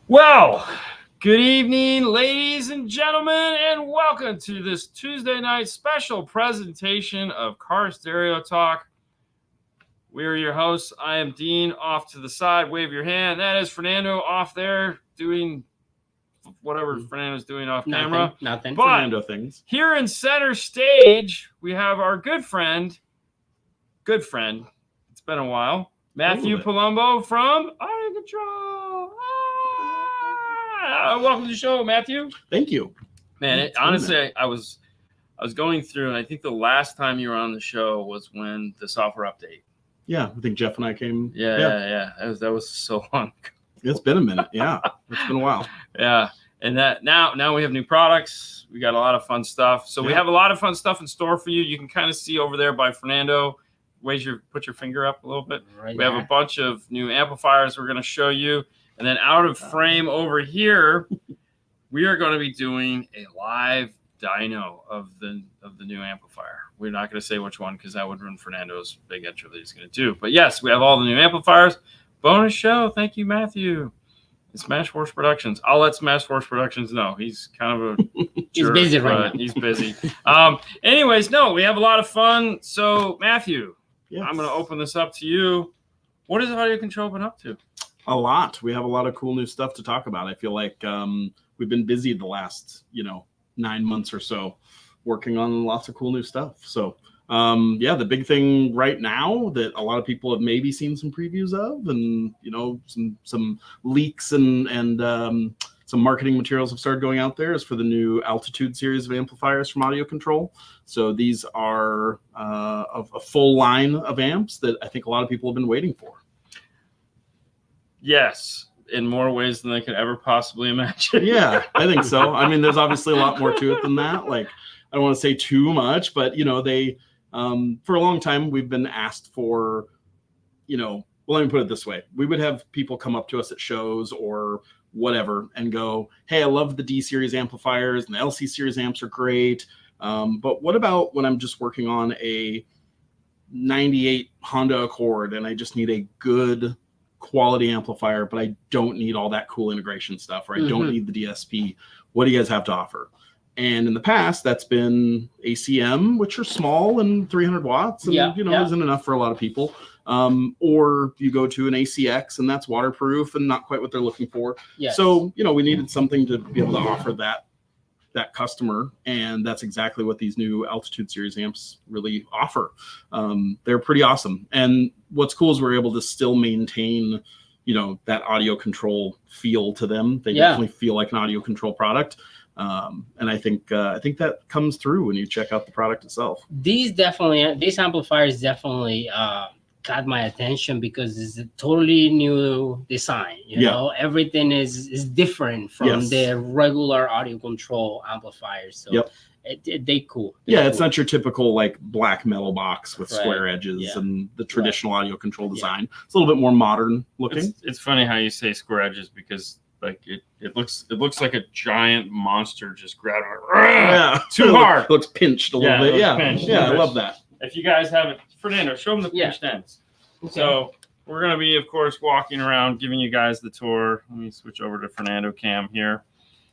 Well, good evening, ladies and gentlemen, and welcome to this Tuesday night special presentation of Car Stereo Talk. We are your hosts. I am Dean. Off to the side, wave your hand. That is Fernando off there doing whatever Fernando's doing off camera. Nothing. But Fernando things. Here in center stage, we have our good friend. It's been a while. Matthew Palumbo from AudioControl. Welcome to the show, Matthew. Thank you. Man, honestly, I was going through, and I think the last time you were on the show was when the software update. Yeah, I think Jeff and I came. Yeah. That was so long ago. It's been a minute. Yeah, it's been a while. Yeah, and that now we have new products. We got a lot of fun stuff. So we have a lot of fun stuff in store for you. You can kind of see over there by Fernando. Put your finger up a little bit. We have a bunch of new amplifiers we're going to show you. And then out of frame over here, we are going to be doing a live dyno of the new amplifier. We're not going to say which one because that would ruin Fernando's big intro that he's going to do. But yes, we have all the new amplifiers. Bonus show. Thank you, Matthew. It's Smash Force Productions. I'll let Smash Force Productions know. He's kind of a he's busy right now. He's busy. Anyways, no, we have a lot of fun. So, Matthew, I'm going to open this up to you. What has AudioControl been up to? A lot. We have a lot of cool new stuff to talk about. I feel like we've been busy the last 9 months or so working on lots of cool new stuff. So the big thing right now that a lot of people have maybe seen some previews of, and some leaks and some marketing materials have started going out there, is for the new Altitude series of amplifiers from AudioControl. So these are a full line of amps that I think a lot of people have been waiting for. Yes, in more ways than I could ever possibly imagine. Yeah, I think so. I mean, there's obviously a lot more to it than that. Like, I don't want to say too much, but they for a long time we've been asked for, well, let me put it this way. We would have people come up to us at shows or whatever and go, hey, I love the D series amplifiers and the LC series amps are great. But what about when I'm just working on a 98 Honda Accord and I just need a good quality amplifier, but I don't need all that cool integration stuff, or I don't need the DSP. What do you guys have to offer? And in the past, that's been ACM, which are small and 300 watts, and isn't enough for a lot of people. Or you go to an ACX, and that's waterproof and not quite what they're looking for. Yes. So we needed something to be able to offer that customer, and that's exactly what these new Altitude series amps really offer. They're pretty awesome, and what's cool is we're able to still maintain that AudioControl feel to them. They definitely feel like an AudioControl product, and I think that comes through when you check out the product itself. These amplifiers definitely got my attention because it's a totally new design. Everything is different from the regular AudioControl amplifiers. So they cool. It's not your typical like black metal box with square edges and the traditional AudioControl design. It's a little bit more modern looking. It's funny how you say square edges because like it looks like a giant monster just grabbed it. Too hard. It looks pinched a little bit. I love that. If you guys haven't, Fernando, show them the pinched ends. Okay. So we're going to be, of course, walking around, giving you guys the tour. Let me switch over to Fernando cam here.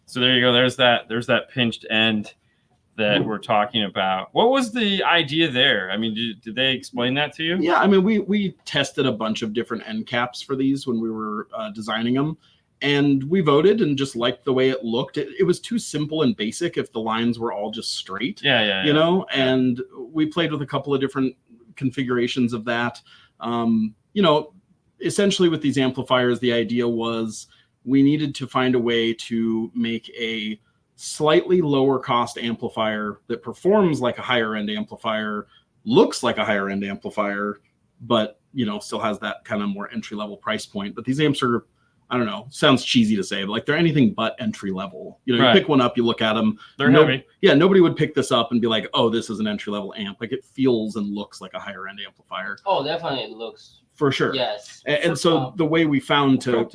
So there you go. There's that pinched end that we're talking about. What was the idea there? I mean, did they explain that to you? Yeah, I mean, we tested a bunch of different end caps for these when we were designing them. And we voted and just liked the way it looked. It was too simple and basic if the lines were all just straight. And we played with a couple of different configurations of that. Essentially with these amplifiers, the idea was we needed to find a way to make a slightly lower cost amplifier that performs like a higher end amplifier, looks like a higher end amplifier, but still has that kind of more entry level price point. But these amps are, I don't know, sounds cheesy to say, but like they're anything but entry level. You pick one up, you look at them. They're heavy. Yeah, nobody would pick this up and be like, oh, this is an entry level amp. Like it feels and looks like a higher end amplifier. Oh, definitely it looks. For sure. Yes. And so the way we found to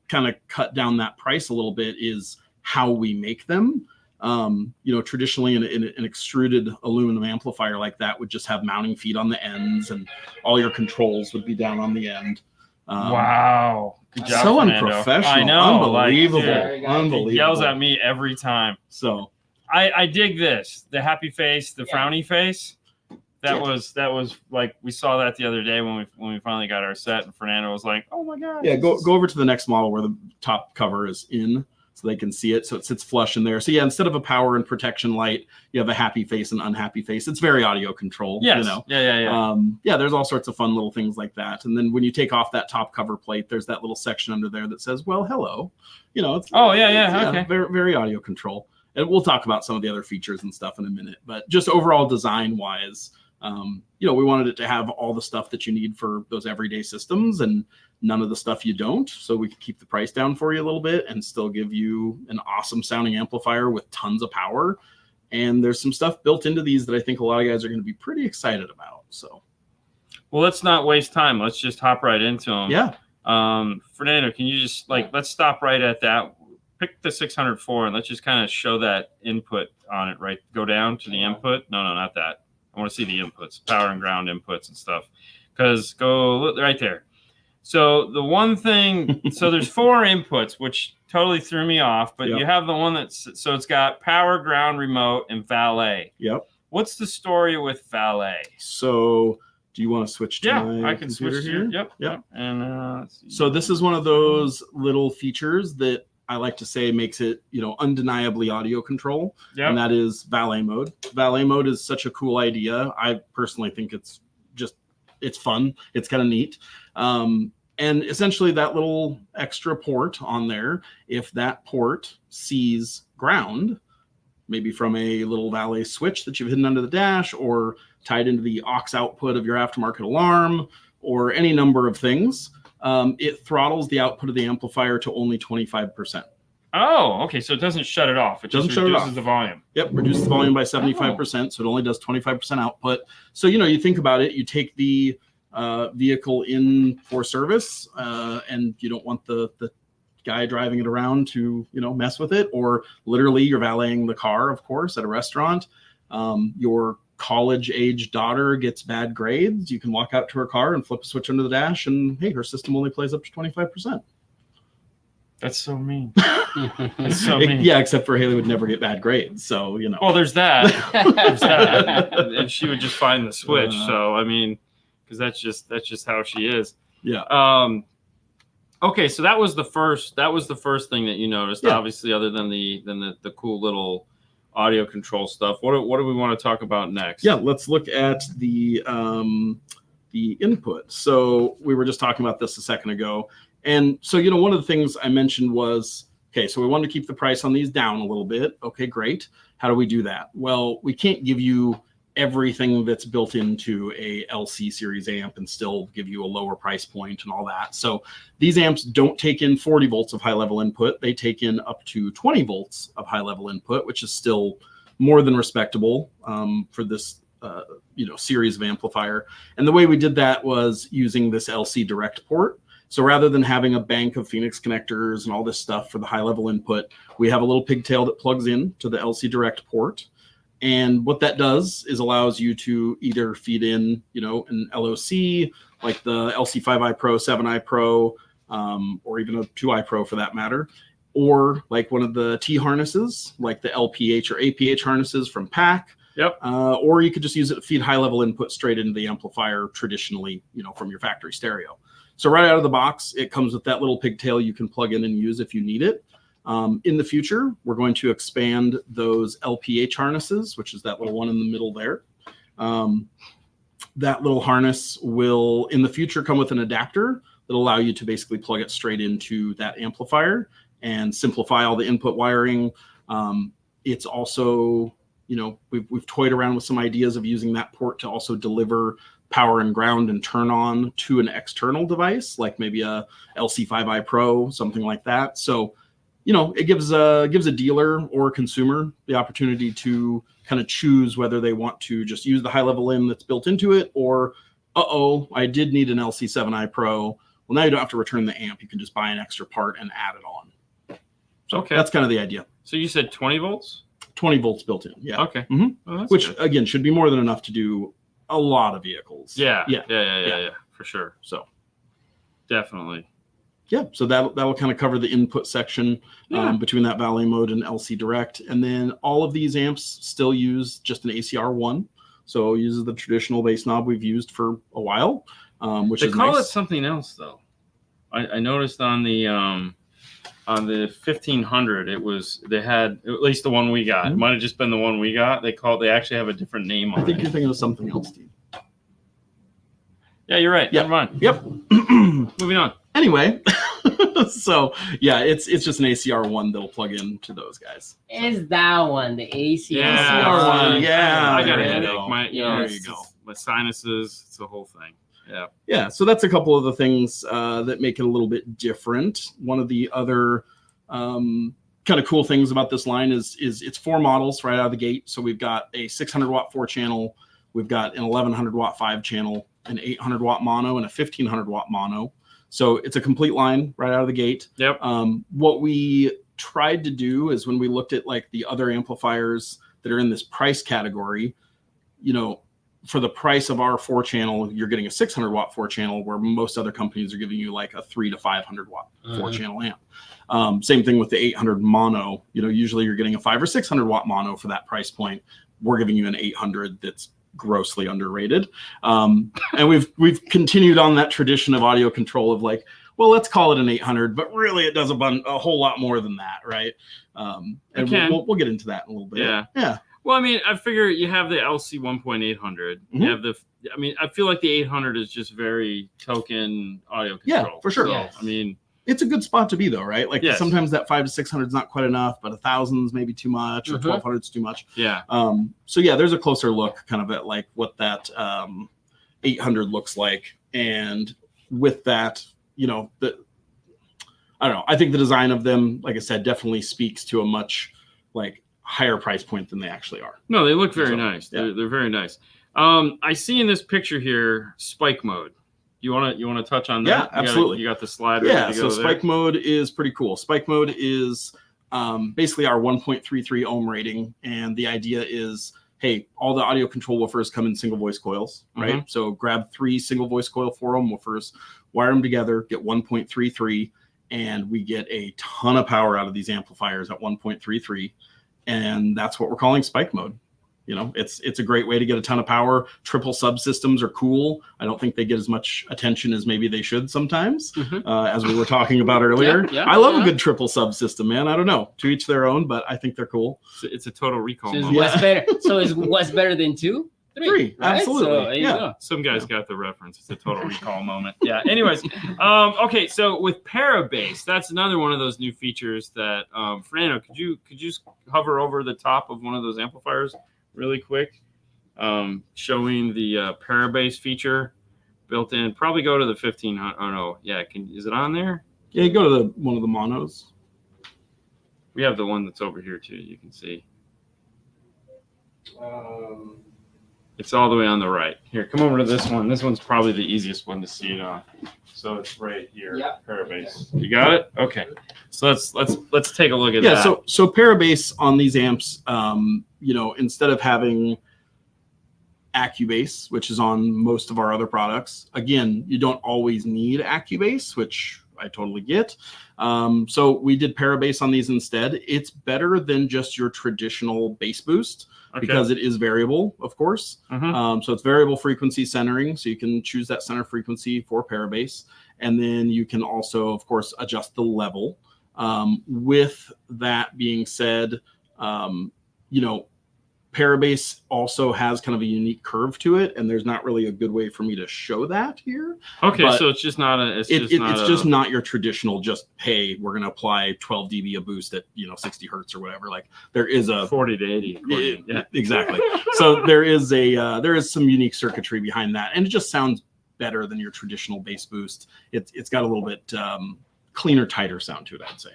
kind of cut down that price a little bit is how we make them. Traditionally an extruded aluminum amplifier like that would just have mounting feet on the ends and all your controls would be down on the end. Wow. Good job, So Fernando. unprofessional. I know. Unbelievable. Like, Unbelievable. He yells at me every time. So I dig this. The happy face, the frowny face. That was like, we saw that the other day when we finally got our set, and Fernando was like, "Oh my god!" Yeah, go over to the next model where the top cover is in, so they can see it. So it sits flush in there. So yeah, instead of a power and protection light, you have a happy face and unhappy face. It's very audio control. Yes. You know? Yeah. There's all sorts of fun little things like that. And then when you take off that top cover plate, there's that little section under there that says, "Well, hello." You know, it's Okay. very, very audio control. And we'll talk about some of the other features and stuff in a minute. But just overall design wise, we wanted it to have all the stuff that you need for those everyday systems and none of the stuff you don't. So we could keep the price down for you a little bit and still give you an awesome sounding amplifier with tons of power. And there's some stuff built into these that I think a lot of guys are going to be pretty excited about. So, well, let's not waste time. Let's just hop right into them. Yeah. Fernando, can you just let's stop right at that. Pick the 604 and let's just kind of show that input on it, right? Go down to the input. No, not that. I want to see the inputs, power and ground inputs and stuff. Because go right there. So the one thing, so there's 4 inputs, which totally threw me off. But you have the one so it's got power, ground, remote, and Valet. Yep. What's the story with Valet? So do you want to switch to my I can switch here? here. Yep. And let's see. So this is one of those little features that I like to say makes it, undeniably audio control. Yep. And that is Valet mode. Valet mode is such a cool idea. I personally think it's fun. It's kind of neat. And essentially that little extra port on there, if that port sees ground, maybe from a little Valet switch that you've hidden under the dash or tied into the aux output of your aftermarket alarm or any number of things, it throttles the output of the amplifier to only 25%. Oh, okay. So it doesn't shut it off. It just reduces the volume. Yep, reduces the volume by 75%. So it only does 25% output. So, you think about it, you take the vehicle in for service and you don't want the guy driving it around to, mess with it, or literally you're valeting the car, of course, at a restaurant. Your college-age daughter gets bad grades, you can walk out to her car and flip a switch under the dash, and hey, her system only plays up to 25%. That's so mean. That's so mean. Yeah, except for Haley would never get bad grades, so Well, there's that. And she would just find the switch. So I mean, because that's just how she is. Yeah. Okay, so that was the first thing that you noticed. Yeah. Obviously, other than the cool little audio control stuff. What do we want to talk about next? Yeah, let's look at the input. So we were just talking about this a second ago. And so, one of the things I mentioned was, okay, so we wanted to keep the price on these down a little bit. Okay, great. How do we do that? Well, we can't give you everything that's built into a LC series amp and still give you a lower price point and all that. So these amps don't take in 40 volts of high level input. They take in up to 20 volts of high level input, which is still more than respectable for this series of amplifier. And the way we did that was using this LC direct port. So rather than having a bank of Phoenix connectors and all this stuff for the high level input, we have a little pigtail that plugs in to the LC direct port. And what that does is allows you to either feed in, an LOC, like the LC5i Pro, 7i Pro, or even a 2i Pro for that matter, or like one of the T harnesses, like the LPH or APH harnesses from PAC. Yep. Or you could just use it to feed high level input straight into the amplifier traditionally, from your factory stereo. So right out of the box, it comes with that little pigtail you can plug in and use if you need it. In the future, we're going to expand those LPH harnesses, which is that little one in the middle there. That little harness will, in the future, come with an adapter that'll allow you to basically plug it straight into that amplifier and simplify all the input wiring. It's also, we've toyed around with some ideas of using that port to also deliver power and ground and turn on to an external device, like maybe a LC5i Pro, something like that. So, it gives a dealer or a consumer the opportunity to kind of choose whether they want to just use the high level in that's built into it, or, I did need an LC7i Pro. Well, now you don't have to return the amp. You can just buy an extra part and add it on. So okay, that's kind of the idea. So you said 20 volts? 20 volts built in. Yeah. Okay. Mm-hmm. Well, which good. Again should be more than enough to do a lot of vehicles. Yeah, for sure. So Definitely. Yeah, so that'll kind of cover the input section between that Valet mode and LC Direct. And then all of these amps still use just an ACR1. So it uses the traditional bass knob we've used for a while, which is nice. They call it something else, though. I noticed on the 1500, they had, at least the one we got. It might have just been the one we got. They actually have a different name on it. I think you're thinking of something else, Steve. Yeah, you're right. Yep. Never mind. Yep. Moving on. Anyway, so yeah, it's just an ACR1 that'll plug into those guys. Is that one the ACR1? ACR1? Yeah, I got a headache. There you go. My sinuses. It's the whole thing. Yeah. Yeah. So that's a couple of the things that make it a little bit different. One of the other kind of cool things about this line is it's 4 models right out of the gate. So we've got a 600 watt 4-channel, we've got an 1100 watt 5-channel, an 800 watt mono, and a 1500 watt mono. So it's a complete line right out of the gate. Yep. What we tried to do is when we looked at like the other amplifiers that are in this price category, you know, for the price of our 4-channel, you're getting a 600 watt 4-channel, where most other companies are giving you like a 300 to 500 watt 4-channel amp. Same thing with the 800 mono. You know, usually you're getting a 500 or 600 watt mono for that price point. We're giving you an 800 that's grossly underrated. And we've continued on that tradition of AudioControl of like, well, let's call it an 800, but really it does a whole lot more than that, right? And we'll get into that in a little bit. Yeah. Yeah. Well, I mean, I figure you have the LC 1.800. You have I feel like the 800 is just very token audio control. Yeah, for sure. So, Yes. I mean, it's a good spot to be though, right? Like yes. Sometimes that 500 to 600 is not quite enough, but 1,000 is maybe too much, or 1,200 is too much. Yeah. So yeah, there's a closer look kind of at like what that 800 looks like. And with that, you know, I don't know. I think the design of them, like I said, definitely speaks to a much like higher price point than they actually are. No, they look very nice. Yeah. They're very nice. I see in this picture here spike mode. You want to touch on that? Yeah, absolutely. You got the slide. Yeah, so spike mode is pretty cool. Spike mode is basically our 1.33 ohm rating, and the idea is, hey, all the AudioControl woofers come in single voice coils, right? So grab 3 single voice coil 4 ohm woofers, wire them together, get 1.33, and we get a ton of power out of these amplifiers at 1.33, and that's what we're calling spike mode. You know, it's a great way to get a ton of power. Triple subsystems are cool. I don't think they get as much attention as maybe they should sometimes, as we were talking about earlier. I love a good triple subsystem, man. I don't know, to each their own, but I think they're cool. It's a total recall. So what's better? So is what's better than 2? 3, right? Absolutely. So, some guys got the reference. It's a total recall moment. Yeah. Anyways, okay. So with Parabass, that's another one of those new features that Fernando, could you just hover over the top of one of those amplifiers really quick, showing the Parabass feature built in? Probably go to the 1500. Oh no, yeah. Is it on there? Yeah, you go to one of the monos. We have the one that's over here too. You can see. It's all the way on the right. Here, come over to this one. This one's probably the easiest one to see it on. So it's right here. Yeah. Parabass. You got it? Okay. So let's take a look at that. Yeah. So Parabass on these amps, you know, instead of having Accubass, which is on most of our other products, again, you don't always need Accubass, which I totally get. So we did Parabass on these instead. It's better than just your traditional bass boost. Because it is variable, of course. So it's variable frequency centering. So you can choose that center frequency for Parabass. And then you can also, of course, adjust the level. With that being said, you know, Parabass also has kind of a unique curve to it, and there's not really a good way for me to show that here. Okay, so it's just not a. It's just not your traditional. Just hey, we're going to apply 12 dB a boost at 60 hertz or whatever. Like there is a 40 to 80. Yeah, exactly. So there is some unique circuitry behind that, and it just sounds better than your traditional bass boost. It's got a little bit cleaner, tighter sound to it, I'd say.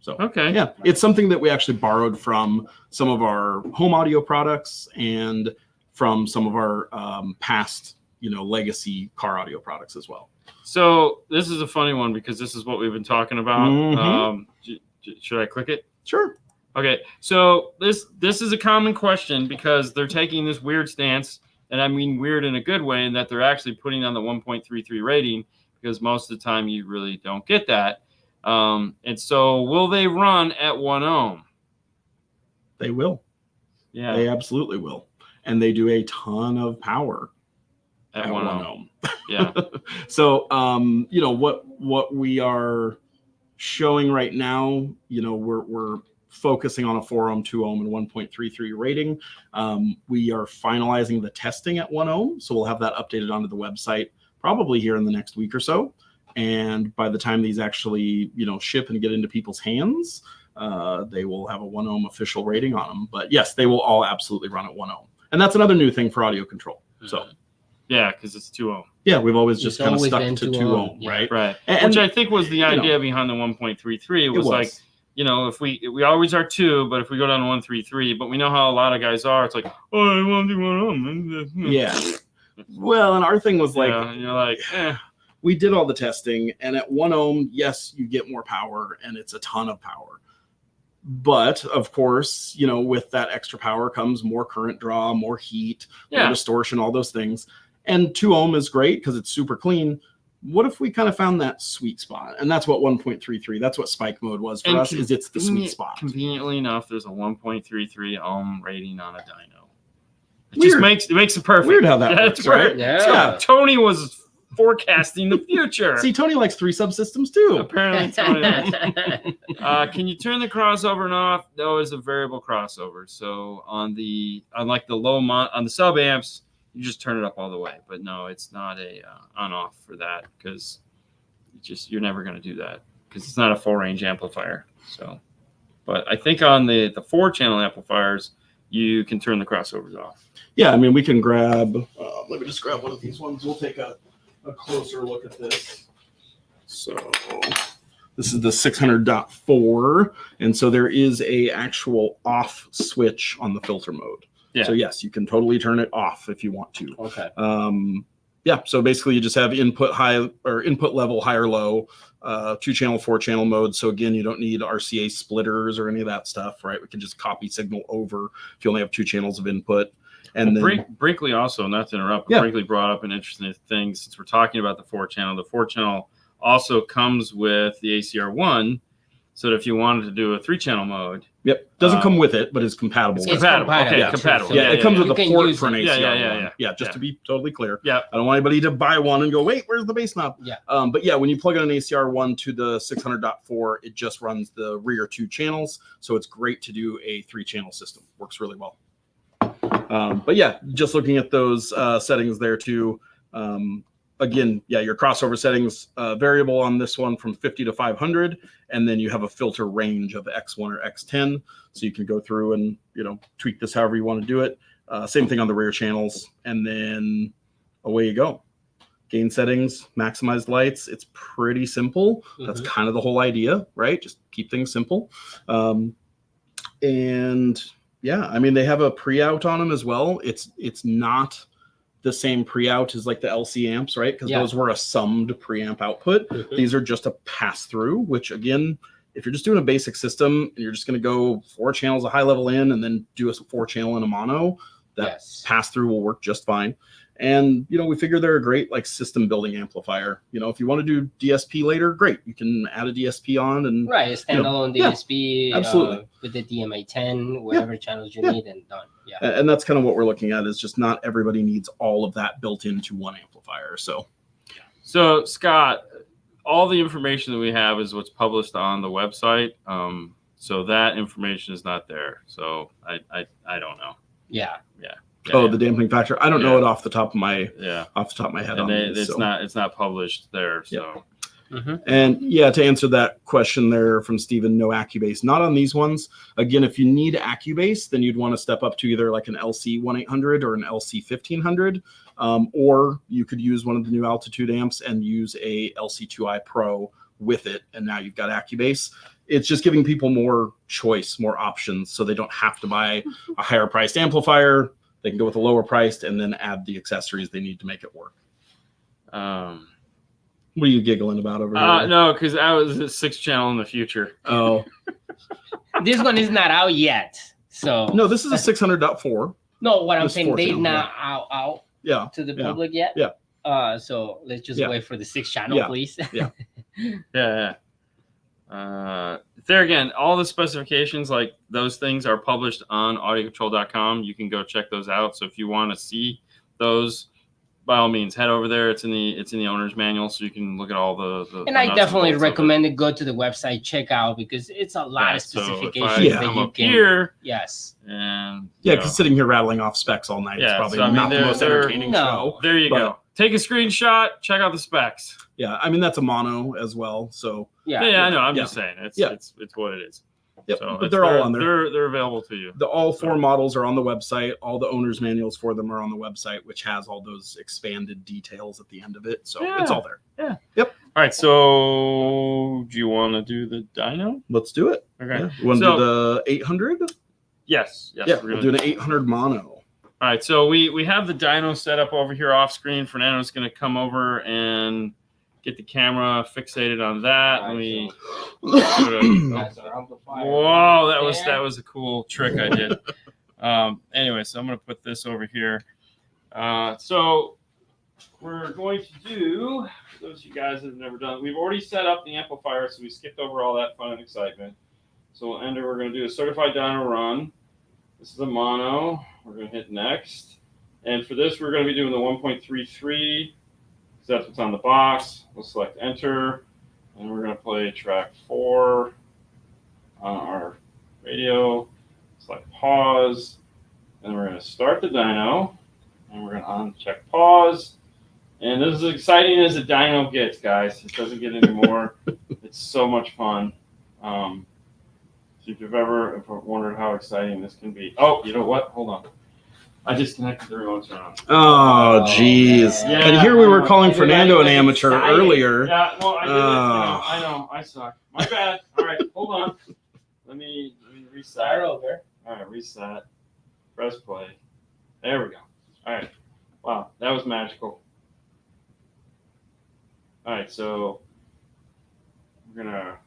So yeah, it's something that we actually borrowed from some of our home audio products and from some of our past, legacy car audio products as well. So this is a funny one because this is what we've been talking about. Should I click it? Sure. Okay. So this is a common question because they're taking this weird stance, and I mean weird in a good way, in that they're actually putting on the 1.33 rating because most of the time you really don't get that. And so will they run at 1 ohm? They will. Yeah. They absolutely will. And they do a ton of power At 1 ohm. Yeah. So, you know, what we are showing right now, you know, we're focusing on a 4 ohm, 2 ohm, and 1.33 rating. We are finalizing the testing at 1 ohm. So we'll have that updated onto the website probably here in the next week or so. And by the time these actually, you know, ship and get into people's hands, they will have a 1 ohm official rating on them. But yes, they will all absolutely run at 1 ohm. And that's another new thing for AudioControl. So yeah, because it's 2 ohm. yeah, we've always just kind of stuck to 2 ohm, yeah. right? Right. And, which I think was the you idea know, behind the 1.33. Was like, you know, if we always are 2, but if we go down to 1.33, but we know how a lot of guys are. It's like, oh, I want to do 1 ohm. Yeah. Well, and our thing was like, yeah, and you're like, we did all the testing, and at 1 ohm, yes, you get more power, and it's a ton of power. But of course, you know, with that extra power comes more current draw, more heat, more distortion, all those things. And 2 ohm is great because it's super clean. What if we kind of found that sweet spot? And that's what 1.33, that's what spike mode was for us, is it's the sweet spot. Conveniently enough, there's a 1.33 ohm rating on a dyno. It makes it perfect. Weird how that works, right? Yeah. Tony was forecasting the future. See, Tony likes 3 subsystems too. Apparently, Tony likes. Can you turn the crossover and off? No, it's a variable crossover. So on the sub amps, you just turn it up all the way. But no, it's not a on-off for that, because you're never going to do that because it's not a full range amplifier. So, but I think on the 4-channel amplifiers, you can turn the crossovers off. Yeah, I mean, we can grab. Let me just grab one of these ones. We'll take a closer look at this. So this is the 600.4, and so there is a actual off switch on the filter mode. Yeah. So yes, you can totally turn it off if you want to. Okay. Yeah. So basically, you just have input high or input level high or low, 2-channel, 4-channel mode. So again, you don't need RCA splitters or any of that stuff, right? We can just copy signal over if you only have 2 channels of input. And then Brinkley also, not to interrupt, but Brinkley brought up an interesting thing since we're talking about the 4-channel. The 4-channel also comes with the ACR1, so that if you wanted to do a 3-channel mode, doesn't come with it, but is compatible. It's compatible. Okay, compatible. Yeah, it comes with a port for an ACR1. Yeah, just to be totally clear. Yeah, I don't want anybody to buy one and go, wait, where's the bass knob? Yeah. But yeah, when you plug in an ACR1 to the 600.4, it just runs the rear 2 channels, so it's great to do a 3-channel system. Works really well. But yeah, just looking at those settings there too. Again, yeah, your crossover settings variable on this one from 50 to 500, and then you have a filter range of X1 or X10, so you can go through and, you know, tweak this however you want to do it. Same thing on the rear channels, and then away you go. Gain settings, maximized lights. It's pretty simple. That's kind of the whole idea, right? Just keep things simple. And yeah, I mean, they have a pre-out on them as well. It's not the same pre-out as like the LC amps, right? Because those were a summed preamp output. These are just a pass-through, which again, if you're just doing a basic system and you're just going to go 4 channels of high level in and then do a 4-channel in a mono, that pass-through will work just fine. And, you know, we figure they're a great like system building amplifier. You know, if you want to do DSP later, great. You can add a DSP on and a standalone DSP absolutely. With the DMA10, whatever channels you need, and done. Yeah. And that's kind of what we're looking at, is just not everybody needs all of that built into one amplifier. So Scott, all the information that we have is what's published on the website. So that information is not there. So I don't know. Yeah. The dampening factor. I don't know it off the top of my head. And it's not published there. So and yeah, to answer that question there from Steven, no Acubase, not on these ones. Again, if you need Acubase, then you'd want to step up to either like an LC 1800 or an LC 1500, or you could use one of the new Altitude amps and use a LC2i Pro with it, and now you've got Acubase. It's just giving people more choice, more options, so they don't have to buy a higher priced amplifier. They can go with a lower priced and then add the accessories they need to make it work. What are you giggling about over here? No, because I was a 6-channel in the future. Oh. This one is not out yet. So no, this is a 600.4. No, what I'm saying, they're not out to the public yet? Yeah. So let's just Yeah. wait for the 6th channel, Yeah. please. Yeah. There again, all the specifications, like those things, are published on audiocontrol.com. You can go check those out. So if you want to see those, by all means, head over there. It's in the owner's manual, so you can look at all the And the I nuts definitely bolts of it. recommend it. Go to the website, check out, because it's a lot of So if specifications I that come you up can. here, Yes. and Yeah, because sitting here rattling off specs all night is Yeah, probably so, I mean, not the most they're- entertaining No. show. there you But- go. Take a screenshot. Check out the specs. Yeah, I mean that's a mono as well. So Yeah. Yeah, I know. I'm Yeah. just saying, it's Yeah. it's what it is. yep, So but they're all on there. They're available to you. All 4 models are on the website. All the owner's manuals for them are on the website, which has all those expanded details at the end of it. So Yeah. it's all there. All right. So do you want to do the dyno? Let's do it. Okay. Yeah. You want to So- do the 800? Yes. Yeah, we're we'll gonna do an 800 mono. All right, so we have the dyno set up over here off screen. Fernando's going to come over and get the camera fixated on that. Let me. That's our amplifier. Whoa, that There. was a cool trick I did. Anyway, so I'm going to put this over here. So we're going to do, for those of you guys that have never done it, we've already set up the amplifier, so we skipped over all that fun and excitement. So we're going to do a certified dyno run. This is a mono. We're going to hit next. And for this, we're going to be doing the 1.33, because that's what's on the box. We'll select enter, and we're going to play track 4 on our radio. Select pause, and we're going to start the dyno, and we're going to uncheck pause. And this is as exciting as a dyno gets, guys. It doesn't get any more. It's so much fun. So if you've ever wondered how exciting this can be. Oh, you know what? Hold on. I disconnected the remote turn. Oh, jeez. Yeah. And here we were calling Everybody Fernando an was amateur excited. earlier. Yeah, well, I did it. Oh. I know. I suck. My bad. All right, hold on. Let me reset. Start over. All right, reset. Press play. There we go. All right. Wow, that was magical. All right, so I'm gonna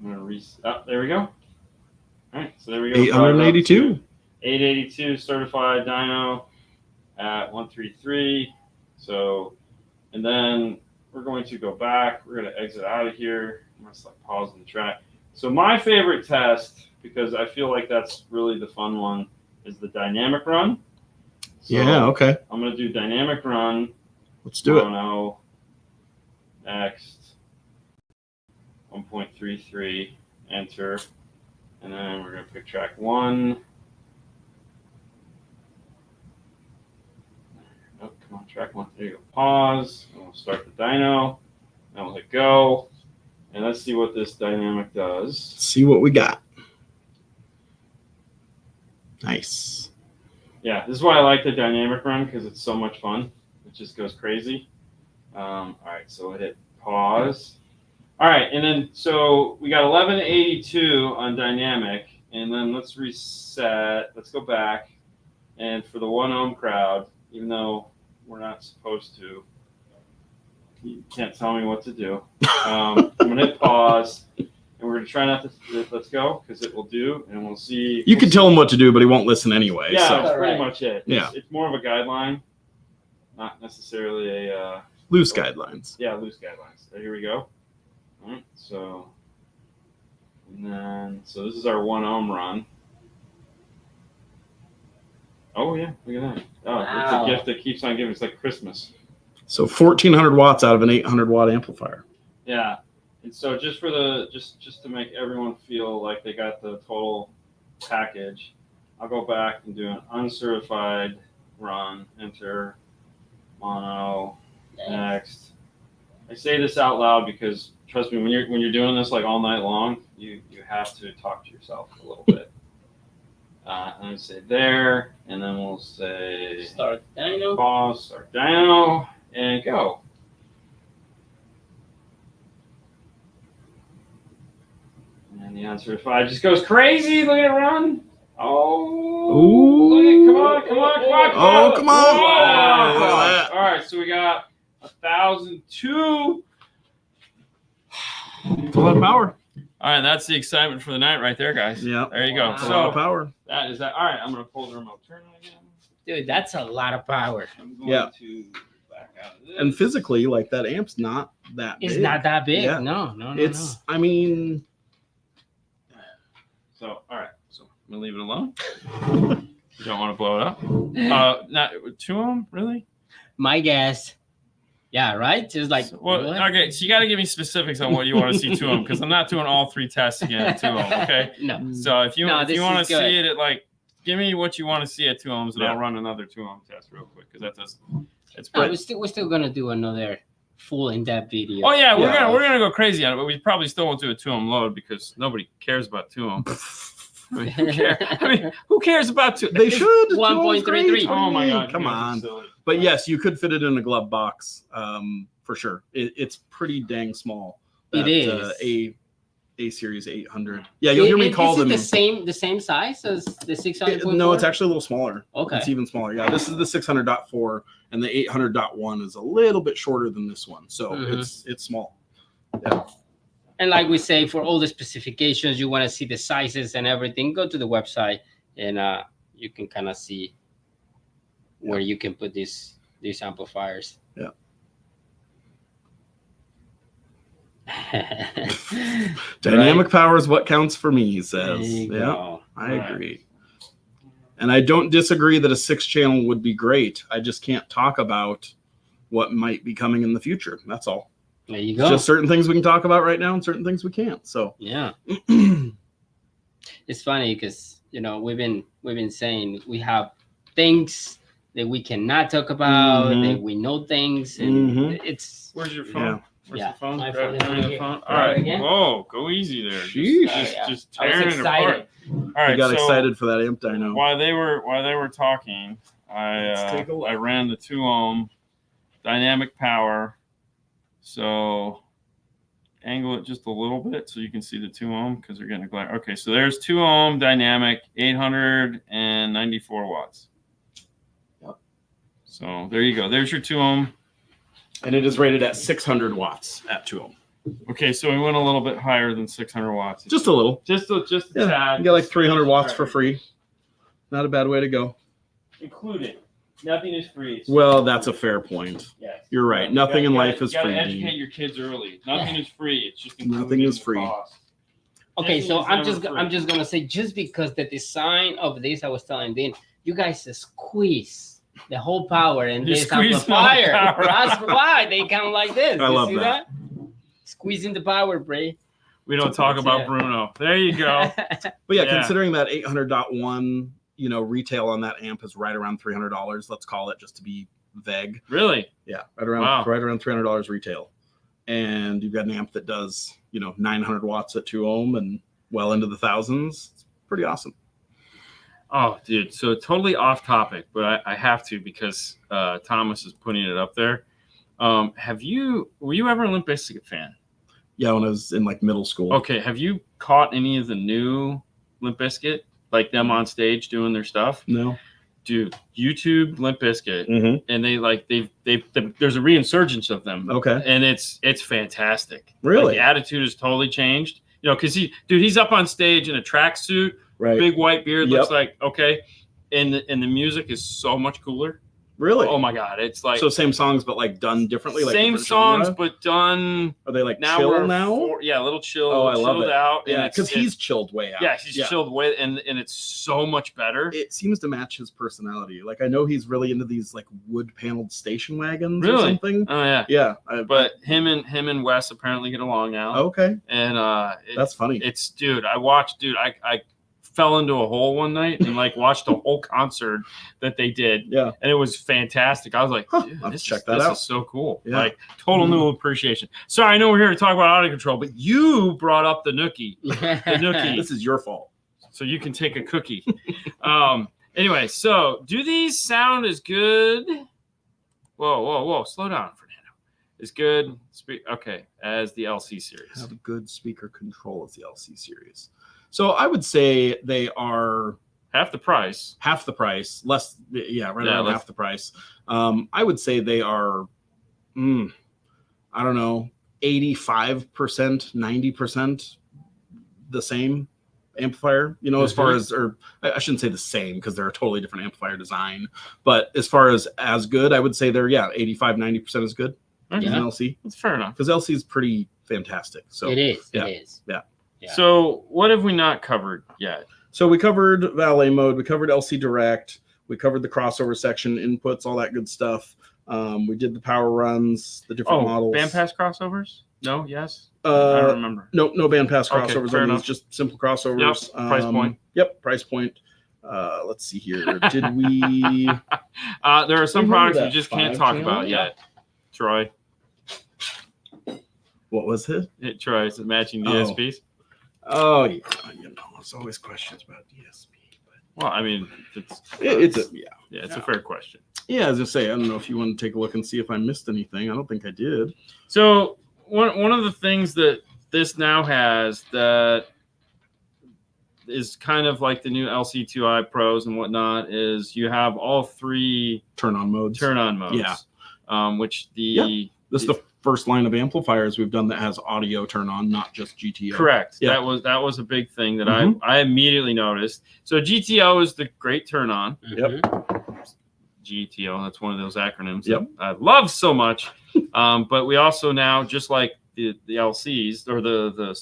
reset. Oh, there we go. All right, so there we go. 882. 882 certified dyno at 133. So, and then we're going to go back. We're going to exit out of here. I'm going to select pause on the track. So my favorite test, because I feel like that's really the fun one, is the dynamic run. So Yeah, okay. I'm going to do dynamic run. Let's do it. Mono, next, 1.33, enter. And then we're going to pick track 1. Oh, come on, track 1. There you go. Pause. And we'll start the dyno. And we'll hit go. And let's see what this dynamic does. See what we got. Nice. Yeah, this is why I like the dynamic run, because it's so much fun. It just goes crazy. All right, so we'll hit pause. All right, and then so we got 1182 on dynamic, and then let's reset. Let's go back, and for the 1 ohm crowd, even though we're not supposed to, you can't tell me what to do. I'm gonna hit pause, and we're gonna try not to. Let's go, because it will do, and we'll see. You can tell him what to do, but he won't listen anyway. Yeah, So that's pretty Right. much it. Yeah. It's more of a guideline, not necessarily a. loose guidelines. Yeah, loose guidelines. So here we go. All right, so, and then, so this is our 1 ohm run. Oh, yeah, look at that. Oh, it's Wow. a gift that keeps on giving. It's like Christmas. So 1400 watts out of an 800 watt amplifier. Yeah. And so just for the, just to make everyone feel like they got the total package, I'll go back and do an uncertified run, enter, mono, next. I say this out loud because trust me, when you're doing this like all night long, you have to talk to yourself a little bit. And I say there, and then we'll say Start dyno. pause, start dyno, and go. And the uncertified just goes crazy. Look at it run. Oh, Ooh. look at, come on. Oh, come on. Wow. Look at that. All right, so we got 1,002. It's a lot of power. All right, that's the excitement for the night right there, guys. Yeah. There you go. Wow. It's a lot of So power. that is that. All right, I'm gonna pull the remote turn on again. Dude, that's a lot of power. I'm going Yeah. to And physically, like that amp's not that big. It's not that big. Yeah. No. It's, I mean. So, all right. So I'm going to leave it alone. You don't want to blow it up. Not 2 ohm, really? My guess. Yeah, right? Just like, so, well, okay, so you got to give me specifics on what you want to see 2 ohm, because I'm not doing all 3 tests again at 2 ohm, okay? No. So if you want to see good. it at like, give me what you want to see at 2 ohms, and Yeah. I'll run another 2 ohm test real quick, because that does. It's we're still gonna do another full in-depth video. Oh yeah, we're gonna go crazy on it, but we probably still won't do a 2 ohm load because nobody cares about 2 ohm. I mean, who cares? Who cares about 2? They should. 1.33. Oh my god! Come on. But yes, you could fit it in a glove box, for sure. It's pretty dang small. It is. A series 800. Yeah, you'll hear me call them. Is it the same size as the 600.4? No, it's actually a little smaller. Okay. It's even smaller. Yeah, this is the 600.4, and the 800.1 is a little bit shorter than this one. So it's small. Yeah. And like we say, for all the specifications, you want to see the sizes and everything, go to the website, and you can kind of see where you can put these amplifiers. Yeah. Dynamic power is what counts for me, he says. Yeah, I agree. And I don't disagree that a 6-channel would be great. I just can't talk about what might be coming in the future. That's all. There you go. It's just certain things we can talk about right now and certain things we can't. So yeah. It's funny because we've been saying we have things that we cannot talk about, that we know things, and it's. Where's your phone? Yeah. Where's the phone? My phone is Grab right the here. phone. All right. Again? Whoa, go easy there. Sheesh. Just tearing it apart. All right. I got so excited for that amp dyno. While they were talking, I ran the 2 ohm dynamic power. So angle it just a little bit so you can see the 2 ohm because they're getting a glare. Okay, so there's 2 ohm dynamic, 894 watts. Yep. So there you go. There's your 2 ohm. And it is rated at 600 watts at 2 ohm. Okay, so we went a little bit higher than 600 watts. Just a little. Just a tad. You get like 300 watts for free. Not a bad way to go. Included. Nothing is free. Well, that's a fair point. Yes. You're right. Nothing in life is free. You free. gotta educate your kids early. Nothing is free. It's just nothing is free. Cost. Okay, so I'm just gonna say, just because the design of this, I was telling Dean, you guys squeeze the whole power in this amplifier. That's why they come like this. I love see that. Squeezing the power, Bray. We don't talk about Bruno. There you go. But yeah, considering that 800.1, retail on that amp is right around $300. Let's call it, just to be vague. Really? Yeah, right around $300 retail. And you've got an amp that does 900 watts at 2 ohm and well into the thousands. It's pretty awesome. Oh, dude. So totally off topic, but I have to because Thomas is putting it up there. Were you ever a Limp Bizkit fan? Yeah, when I was in like middle school. Okay. Have you caught any of the new Limp Bizkit, like them on stage doing their stuff? No. Dude, YouTube Limp Bizkit, and there's a resurgence of them. Okay. And it's fantastic. Really? Like, the attitude has totally changed. Because he's up on stage in a tracksuit, right? Big white beard, looks like and the music is so much cooler. Really? Oh my god, it's like same songs but like done differently. Like same songs but done. Are they like chill now? A little chill. Oh, I love it. Out. Yeah, because he's chilled way out. Yeah, he's chilled way, and it's so much better. It seems to match his personality. Like I know he's really into these like wood paneled station wagons or something. Oh yeah, yeah. But him and Wes apparently get along now. Okay, and that's funny. It's I fell into a hole one night and like watched the whole concert that they did. Yeah. And it was fantastic. I was like, dude, this is so cool. Yeah. Like total new appreciation. Sorry, I know we're here to talk about AudioControl, but you brought up the Nookie. The Nookie. This is your fault. So you can take a cookie. Anyway, so do these sound as good? Whoa. Slow down, Fernando. As good as the LC series. Have good speaker control as the LC series. So I would say they are half the price. Less, around half the price. I would say they are, I don't know, 85%, 90% the same. amplifier, you know, as far as, or I shouldn't say the same because they're a totally different amplifier design, but as far as good, I would say they're 85-90% as good as an LC. That's fair enough, because LC is pretty fantastic. So it is. Yeah. So what have we not covered yet? So we covered Valet mode, we covered LC Direct, we covered the crossover section, inputs, all that good stuff. We did the power runs, the different models. Bandpass crossovers? No, yes. I don't remember. No bandpass crossovers. Fair enough. It's just simple crossovers. Yep. Price point. Yep, price point. Let's see here. Did we? There are some products you just can't talk about yet. Troy. What was it? Troy, is it matching DSPs? Oh yeah, you know, there's always questions about DSP. Well, I mean, it's a fair question. Yeah, as I say, I don't know if you want to take a look and see if I missed anything. I don't think I did. So one of the things that this now has that is kind of like the new LC2i Pros and whatnot is you have all 3 turn-on modes. Yeah. Which this is the first line of amplifiers we've done that has audio turn-on, not just GTO. Correct. Yeah. That was a big thing that I immediately noticed. So GTO is the great turn-on. Yep. GTO, that's one of those acronyms that I love so much. But we also now, just like the LCs or the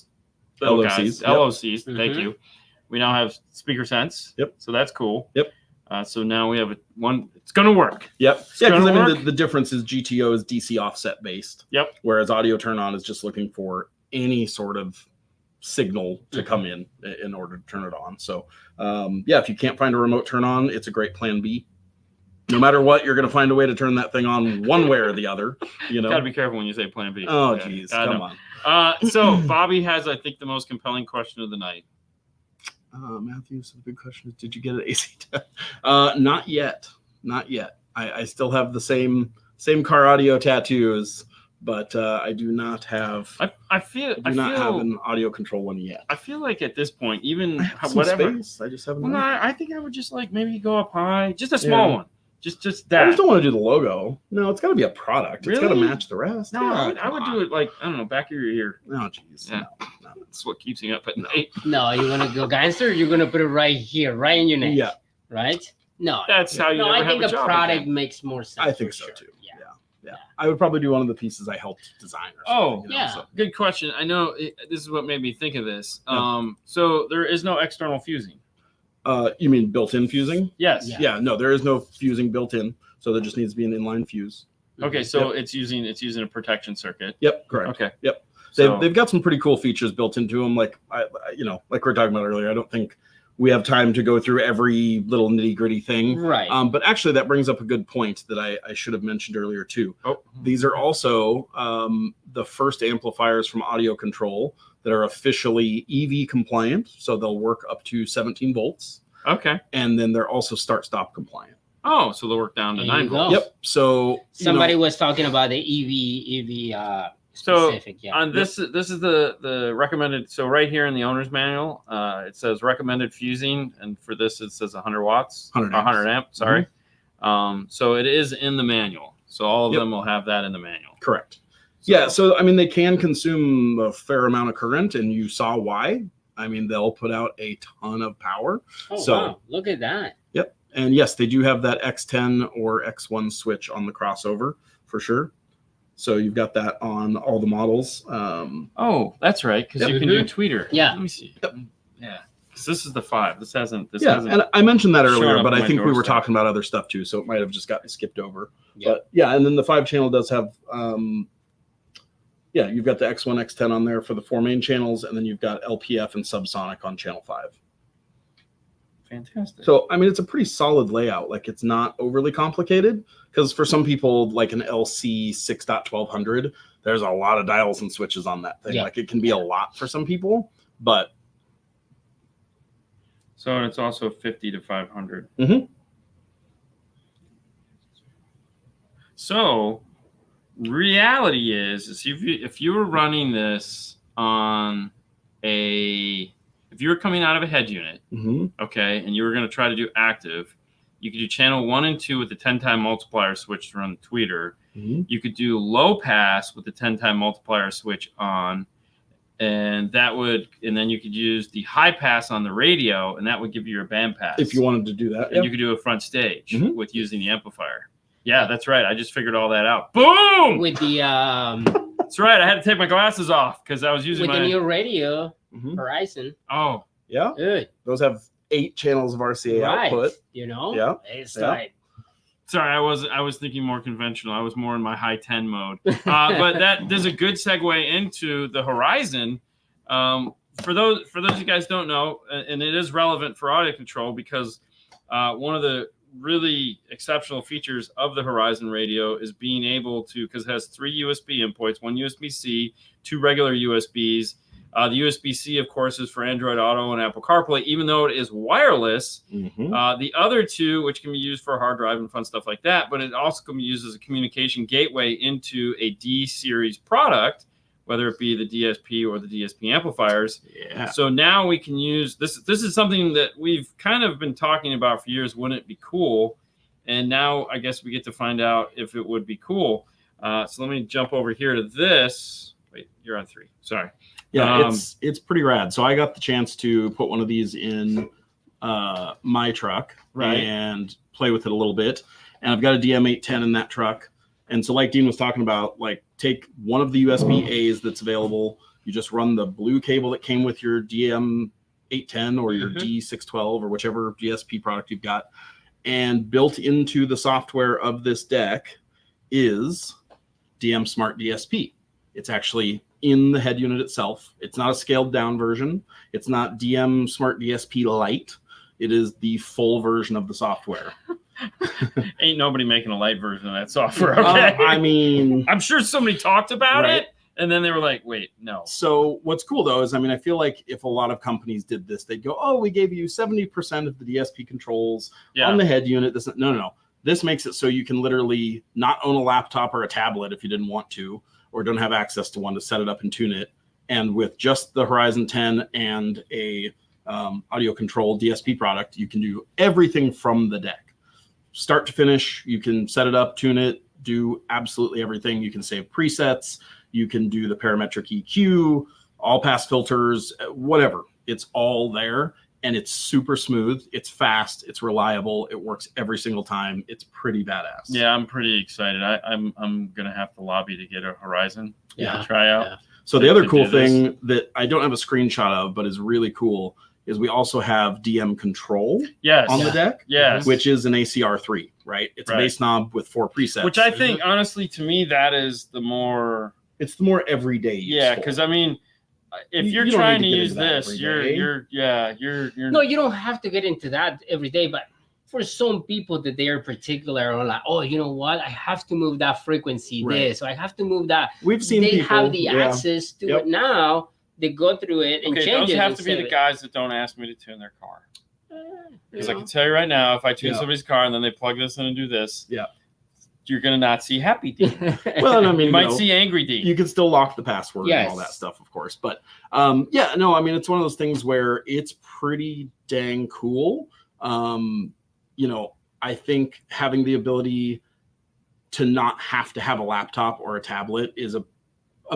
LOCs, thank you. We now have speaker sense. Yep. So that's cool. Yep. So now we have one. It's going to work. Yep. Because I mean the difference is GTO is DC offset based. Yep. Whereas audio turn on is just looking for any sort of signal to come in order to turn it on. So if you can't find a remote turn on, it's a great plan B. No matter what, you're going to find a way to turn that thing on one way or the other. You know, got to be careful when you say plan B. Oh, geez, come on. So Bobby has, I think, the most compelling question of the night. Matthew, so the big question is, did you get an AC test? Not yet. I still have the same car audio tattoos, but I do not have. I not have an audio control one yet. I feel like at this point, even whatever, space, I just haven't. Well, I think I would just like maybe go up high, just a small one. Just that. I just don't want to do the logo. No, it's got to be a product. Really? It's got to match the rest. No, I would do it like, I don't know, back of your ear. Oh, jeez. Yeah. No. That's what keeps me up at night. No, you want to go gangster? You're going to put it right here, right in your neck. Yeah. Right? No. That's how you never have a job. I think the product makes more sense. I think so, too. Yeah. I would probably do one of the pieces I helped design. Or something, so. Good question. I know this is what made me think of this. So there is no external fusing. You mean built-in fusing? Yes. Yeah. No, there is no fusing built in. So there just needs to be an inline fuse. Okay, so it's using a protection circuit. Yep, correct. Okay. Yep. They've got some pretty cool features built into them. Like like we were talking about earlier, I don't think we have time to go through every little nitty-gritty thing. Right. But actually that brings up a good point that I should have mentioned earlier too. Oh. These are also the first amplifiers from AudioControl that are officially EV compliant. So they'll work up to 17 volts. Okay. And then they're also start-stop compliant. Oh, so they'll work down to 9 volts. Yep. So somebody was talking about the EV specific. So on this is the recommended. So right here in the owner's manual, it says recommended fusing, and for this it says 100 watts, 100 amp. Sorry. So it is in the manual. So all of them will have that in the manual. Correct. So, so I mean they can consume a fair amount of current, and you saw why. I mean they'll put out a ton of power. Oh, wow. Look at that. Yep. And yes, they do have that X10 or X1 switch on the crossover for sure. So you've got that on all the models. Oh, that's right, because you can do tweeter. Yeah. Let me see. Yep. Yeah. Because this is the 5. This hasn't. And I mentioned that earlier, but I think we were talking about other stuff too, so it might have just gotten skipped over. But and then the 5 channel does have. You've got the X1, X10 on there for the 4 main channels, and then you've got LPF and subsonic on channel 5. Fantastic. So, I mean, it's a pretty solid layout. Like, it's not overly complicated because for some people, like an LC 6.1200, there's a lot of dials and switches on that thing. Like, it can be a lot for some people, but. So, it's also 50 to 500. Mm-hmm. So, reality is if you were running this on if you were coming out of a head unit, okay, and you were going to try to do active, you could do channel 1 and 2 with the 10-time multiplier switch to run the tweeter. You could do low pass with the 10-time multiplier switch on, and then you could use the high pass on the radio, and that would give you your band pass if you wanted to do that. and you could do a front stage with using the amplifier. Yeah, that's right. I just figured all that out. Boom! With the that's right. I had to take my glasses off because I was using the new radio Horizon. Oh, yeah. Good. Those have 8 channels of RCA output. You know. Yeah. It's tight. sorry. I was thinking more conventional. I was more in my high 10 mode. But there's a good segue into the Horizon. For those of you guys don't know, and it is relevant for audio control because one of the really exceptional features of the Horizon radio is being able to, because it has 3 USB inputs, 1 USB-C, 2 regular USBs. The USB-C, of course, is for Android Auto and Apple CarPlay, even though it is wireless. The other 2, which can be used for a hard drive and fun stuff like that, but it also can be used as a communication gateway into a D-series product, whether it be the DSP or the DSP amplifiers. Yeah. So now we can use this. This is something that we've kind of been talking about for years. Wouldn't it be cool? And now I guess we get to find out if it would be cool. So let me jump over here to this. Wait, you're on 3. Sorry. Yeah, it's pretty rad. So I got the chance to put one of these in my truck and play with it a little bit. And I've got a DM810 in that truck. And so like Dean was talking about, like take one of the USB-As that's available. You just run the blue cable that came with your DM810 or your D612 or whichever DSP product you've got. And built into the software of this deck is DM Smart DSP. It's actually in the head unit itself. It's not a scaled down version. It's not DM Smart DSP Lite. It is the full version of the software. Ain't nobody making a light version of that software. Okay. I mean, I'm sure somebody talked about it and then they were like, wait, no. So what's cool though is, I mean, I feel like if a lot of companies did this, they'd go, oh, we gave you 70% of the DSP controls on the head unit. No. This makes it so you can literally not own a laptop or a tablet if you didn't want to, or don't have access to one to set it up and tune it. And with just the Horizon 10 and a AudioControl DSP product, you can do everything from the deck. Start to finish, you can set it up, tune it, do absolutely everything. You can save presets, you can do the parametric EQ, all pass filters, whatever. It's all there, and it's super smooth. It's fast, it's reliable, it works every single time. It's pretty badass. Yeah, I'm pretty excited. I'm gonna have to lobby to get a Horizon to try out. Yeah. So the other cool thing that I don't have a screenshot of, but is really cool, is we also have DM Control on the deck, which is an ACR3, right? It's a bass knob with 4 presets. Which I think, honestly, to me, that is the more... It's the more everyday use. Yeah, because, I mean, if you're trying to use this, you're... No, you don't have to get into that every day, but for some people that they are particular on like, oh, you know what? I have to move that frequency this, or I have to move that. We've seen they people, have the access to it now. They go through it and change it. Those have to be the guys that don't ask me to tune their car. Because I can tell you right now, if I tune somebody's car and then they plug this in and do this, you're going to not see happy D. Well, I mean, you might see angry D. You can still lock the password and all that stuff, of course. But I mean, it's one of those things where it's pretty dang cool. You know, I think having the ability to not have to have a laptop or a tablet is a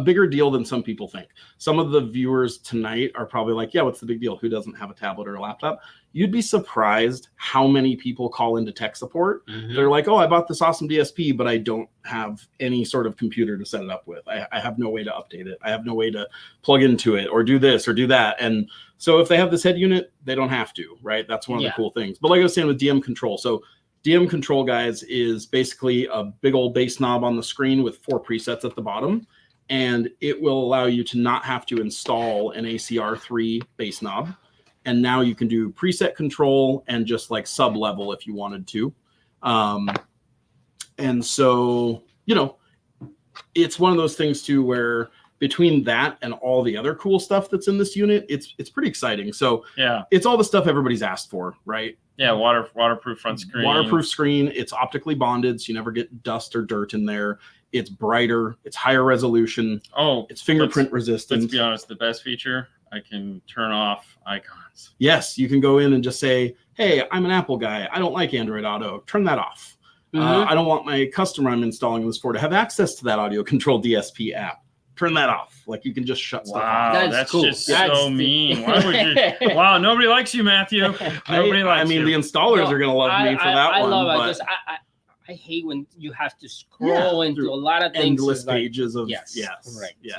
bigger deal than some people think. Some of the viewers tonight are probably like, yeah, what's the big deal? Who doesn't have a tablet or a laptop? You'd be surprised how many people call into tech support. They're like, oh, I bought this awesome DSP, but I don't have any sort of computer to set it up with. I have no way to update it. I have no way to plug into it or do this or do that. And so if they have this head unit, they don't have to, right? That's one of the cool things. But like I was saying with DM Control, so DM Control, guys, is basically a big old bass knob on the screen with 4 presets at the bottom. And it will allow you to not have to install an ACR3 bass knob. And now you can do preset control and just like sub level if you wanted to. And so, you know, it's one of those things too, where between that and all the other cool stuff that's in this unit, it's pretty exciting. So it's all the stuff everybody's asked for, right? Yeah, waterproof front screen. Waterproof screen. It's optically bonded, so you never get dust or dirt in there. It's brighter. It's higher resolution. Oh, it's fingerprint resistant. Let's be honest. The best feature, I can turn off icons. Yes, you can go in and just say, "Hey, I'm an Apple guy. I don't like Android Auto. Turn that off. I don't want my customer I'm installing this for to have access to that AudioControl DSP app. turn that off. Like you can just shut stuff off. That's cool. just That's so mean. Why would you? Wow, nobody likes you, Matthew. Nobody likes I mean, you. the installers are gonna love me for that I one. love it but because I hate when you have to scroll into a lot of things. endless pages of yes, right. Yeah.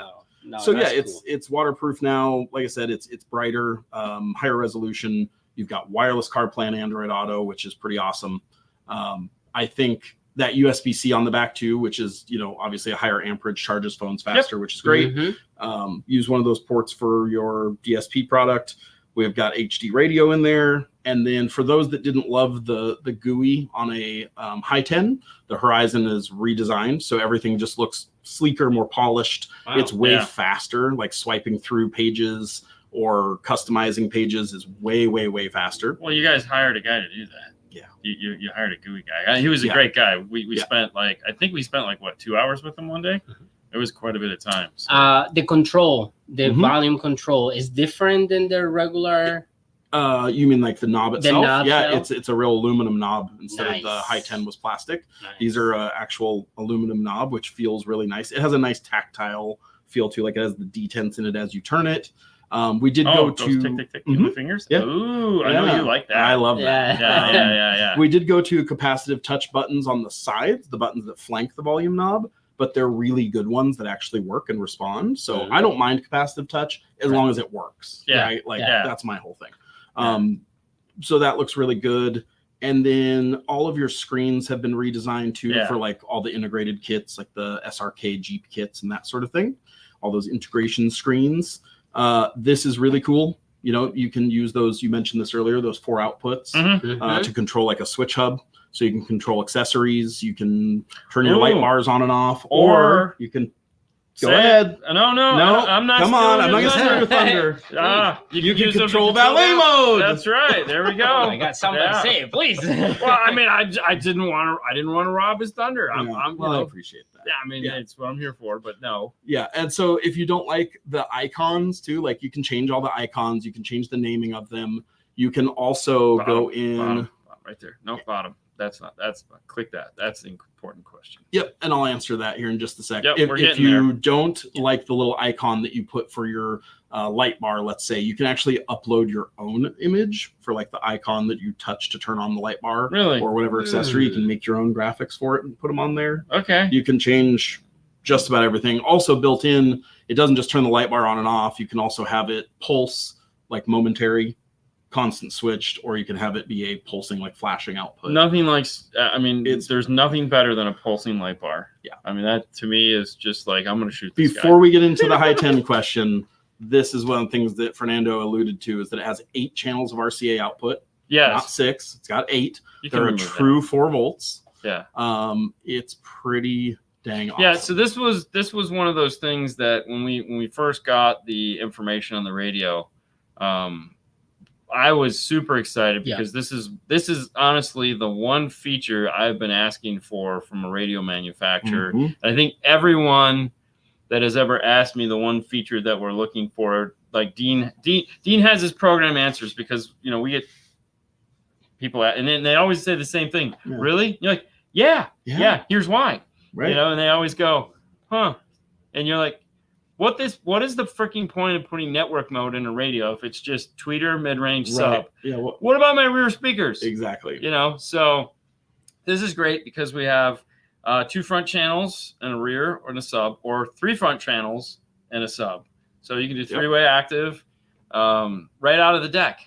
So So it's waterproof now. Like I said, it's brighter, higher resolution. You've got wireless CarPlay and Android Auto, which is pretty awesome. I think that USB-C on the back too, which is, you know, obviously a higher amperage, charges phones faster, which is great. Use one of those ports for your DSP product. We've got HD radio in there. And then for those that didn't love the GUI on a high 10, the Horizon is redesigned. So everything just looks sleeker, more polished. Wow. It's way faster, like swiping through pages or customizing pages is way, way, way faster. Well, you guys hired a guy to do that. Yeah. You hired a GUI guy. He was a great guy. We spent I think we spent what, 2 hours with him one day? It was quite a bit of time. So. The control, the volume control is different than the regular. You mean like the knob itself? Knob it's a real aluminum knob instead of the high 10 was plastic. These are actual aluminum knob, which feels really nice. It has a nice tactile feel too, like it has the detents in it as you turn it. We did go to tick in the fingers. Yeah. Ooh, I know you like that. I love that. Yeah. We did go to capacitive touch buttons on the sides, the buttons that flank the volume knob, but they're really good ones that actually work and respond. So I don't mind capacitive touch as long as it works. Right? Like that's my whole thing. So that looks really good. And then all of your screens have been redesigned too for like all the integrated kits, like the SRK Jeep kits and that sort of thing. All those integration screens. This is really cool. You know, you can use those, you mentioned this earlier, those 4 outputs to control like a switch hub. So you can control accessories, you can turn your light bars on and off, or you can go ahead. No, I'm not. Come on, I'm not going to steal your thunder. You can control valet mode. That's right. There we go. I got something to say, please. Well, I mean, I didn't want to rob his thunder. I appreciate that. Yeah, I mean, it's what I'm here for. But no. Yeah, and so if you don't like the icons too, like you can change all the icons, you can change the naming of them. You can also go in bottom, right there. No, bottom. That's click that. That's the important question. Yep. And I'll answer that here in just a second. Yep, if you don't like the little icon that you put for your light bar, let's say, you can actually upload your own image for like the icon that you touch to turn on the light bar or whatever accessory. You can make your own graphics for it and put them on there. Okay. You can change just about everything. Also built in, it doesn't just turn the light bar on and off. You can also have it pulse like momentary, constant switched, or you can have it be a pulsing like flashing output. Nothing like there's nothing better than a pulsing light bar. Yeah, I mean that to me is just like I'm gonna shoot this before we get into the high 10 question. This is one of the things that Fernando alluded to, is that it has 8 channels of RCA output. Not 6. It's got 8. They're a true 4 volts. It's pretty dang awesome. So this was one of those things that when we first got the information on the radio, I was super excited because this is honestly the one feature I've been asking for from a radio manufacturer. I think everyone that has ever asked me the one feature that we're looking for, like Dean has his program answers, because you know we get people and then they always say the same thing. Really? You're like, yeah. Here's why. Right. You know, and they always go, huh? And you're like, what is the freaking point of putting network mode in a radio if it's just tweeter, mid-range, sub? Yeah. What about my rear speakers? Exactly. You know, so this is great because we have 2 front channels and a rear and a sub, or 3 front channels and a sub. So you can do 3-way active right out of the deck,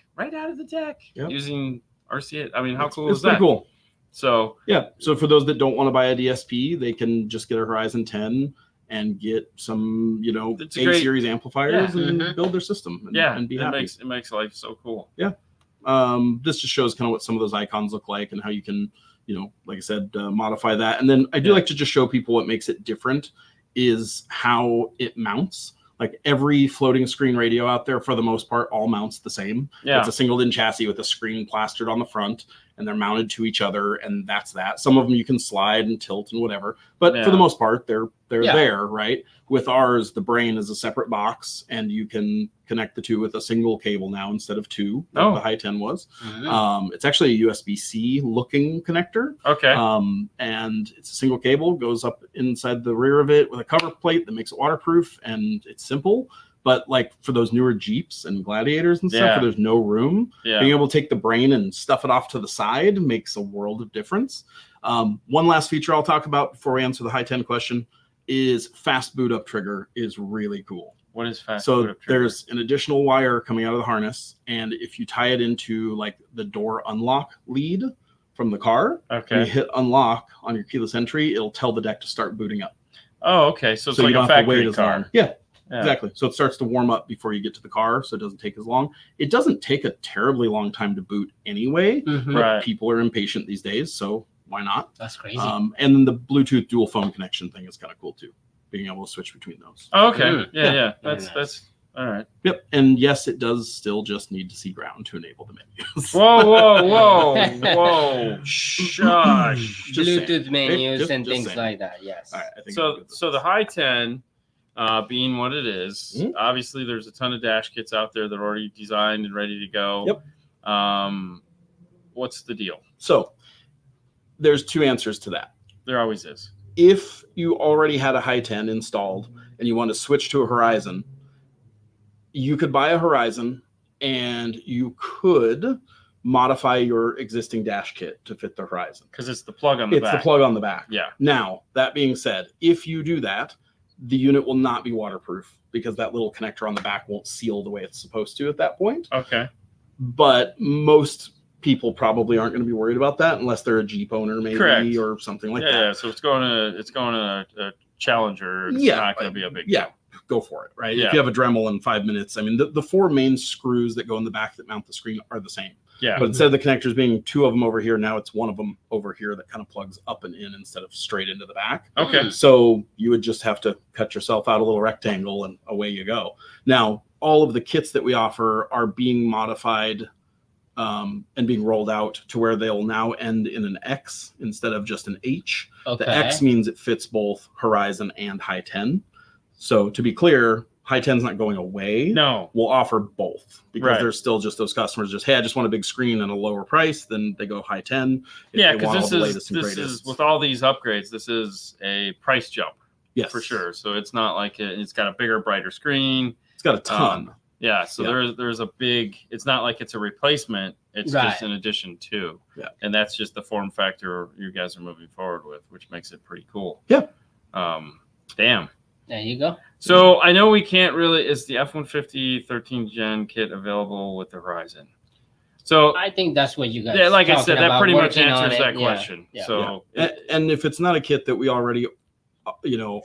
using RCA. I mean, how cool is that? It's pretty cool. So So for those that don't want to buy a DSP, they can just get a Horizon 10 and get some, you know, A-series amplifiers and build their system and be happy. It makes life so cool. Yeah. This just shows kind of what some of those icons look like and how you can, you know, like I said, modify that. And then I do like to just show people what makes it different is how it mounts. Like every floating screen radio out there, for the most part, all mounts the same. It's a single DIN chassis with a screen plastered on the front. and they're mounted to each other, and that's that. Some of them you can slide and tilt and whatever, but for the most part, they're there, right? With ours, the brain is a separate box, and you can connect the two with a single cable now instead of two, like the High 10 was. It's actually a USB-C looking connector. Okay. And it's a single cable, goes up inside the rear of it with a cover plate that makes it waterproof, and it's simple. But like for those newer Jeeps and Gladiators and stuff, where there's no room, being able to take the brain and stuff it off to the side makes a world of difference. One last feature I'll talk about before we answer the High 10 question is fast boot up trigger is really cool. What is fast boot up trigger? So there's an additional wire coming out of the harness, and if you tie it into like the door unlock lead from the car, you hit unlock on your keyless entry, it'll tell the deck to start booting up. Oh, okay. So it's like a factory car. Yeah. Exactly. So it starts to warm up before you get to the car, so it doesn't take as long. It doesn't take a terribly long time to boot anyway, but people are impatient these days, so why not? That's crazy. And then the Bluetooth dual phone connection thing is kind of cool too, being able to switch between those. Oh, okay. Yeah. That's all right. Yep. And yes, it does still just need to see ground to enable the menus. Whoa. Shush. Bluetooth menus and things like that. Yes. All right, I think so the High 10, being what it is, obviously there's a ton of dash kits out there that are already designed and ready to go. Yep. What's the deal? So there's two answers to that. There always is. If you already had a High 10 installed and you want to switch to a Horizon, you could buy a Horizon and you could modify your existing dash kit to fit the Horizon. Because it's the plug on the back. It's the plug on the back. Yeah. Now, that being said, if you do that, the unit will not be waterproof because that little connector on the back won't seal the way it's supposed to at that point. Okay. But most people probably aren't going to be worried about that unless they're a Jeep owner, maybe, or something like that. Yeah. So it's going to a Challenger. It's not going to be a big deal. Go for it, right? Yeah. If you have a Dremel in 5 minutes, I mean, the four main screws that go in the back that mount the screen are the same. Yeah. But instead of the connectors being two of them over here, now it's one of them over here that kind of plugs up and in instead of straight into the back. Okay. So you would just have to cut yourself out a little rectangle and away you go. Now, all of the kits that we offer are being modified and being rolled out to where they'll now end in an X instead of just an H. Okay. The X means it fits both Horizon and High 10. So to be clear, High 10's not going away. No. We'll offer both because there's still just those customers just, hey, I just want a big screen and a lower price. Then they go High 10. Yeah, because this is with all these upgrades, this is a price jump. Yes. For sure. So it's not like it's got a bigger, brighter screen. It's got a ton. So there's a big, it's not like it's a replacement. It's just an addition to. Yeah. And that's just the form factor you guys are moving forward with, which makes it pretty cool. Yeah. Damn. There you go. So I know we can't really, is the F-150 13 Gen kit available with the Horizon? So I think that's what you guys like I said, that pretty much answers that question. Yeah. So and if it's not a kit that we already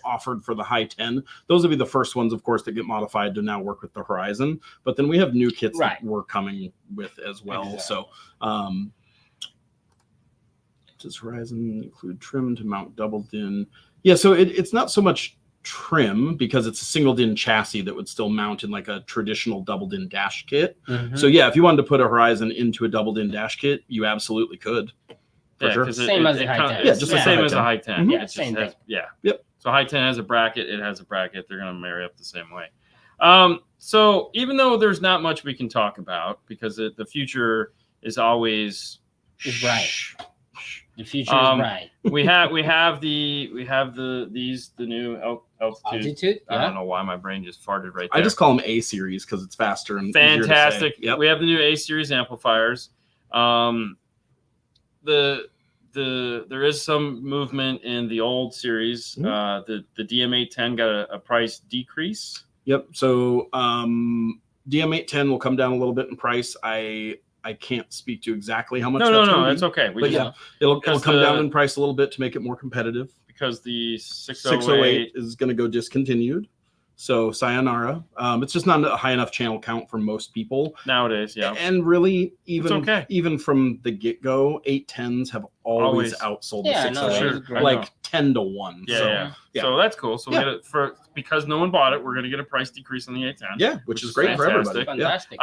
offered for the High 10, those will be the first ones, of course, that get modified to now work with the Horizon. But then we have new kits that we're coming with as well. Exactly. So does Horizon include trim to mount double DIN? Yeah, so it's not so much trim because it's a single DIN chassis that would still mount in like a traditional double DIN dash kit. So yeah, if you wanted to put a Horizon into a double DIN dash kit, you absolutely could. For sure. Same as the High 10. Yeah, just the same as a High 10. Yeah, same thing. Yep. So High 10 has a bracket. It has a bracket. They're going to marry up the same way. So even though there's not much we can talk about because the future is always bright. The future is bright. we have the new altitude. I don't know why my brain just farted right there. I just call them A series because it's faster and fantastic. Easier to say. Yep. We have the new A series amplifiers. There is some movement in the old series. The DM810 got a price decrease. Yep. So DM810 will come down a little bit in price. I can't speak to exactly how much. No, it's okay. It'll come down in price a little bit to make it more competitive. Because the 608 is going to go discontinued. So sayonara. It's just not a high enough channel count for most people nowadays. Yeah, and really even from the get go, 810s have always outsold the 608 like 10-1. Yeah. So that's cool. So we get it because no one bought it. We're going to get a price decrease on the 810. Yeah, which is great for everybody. Fantastic.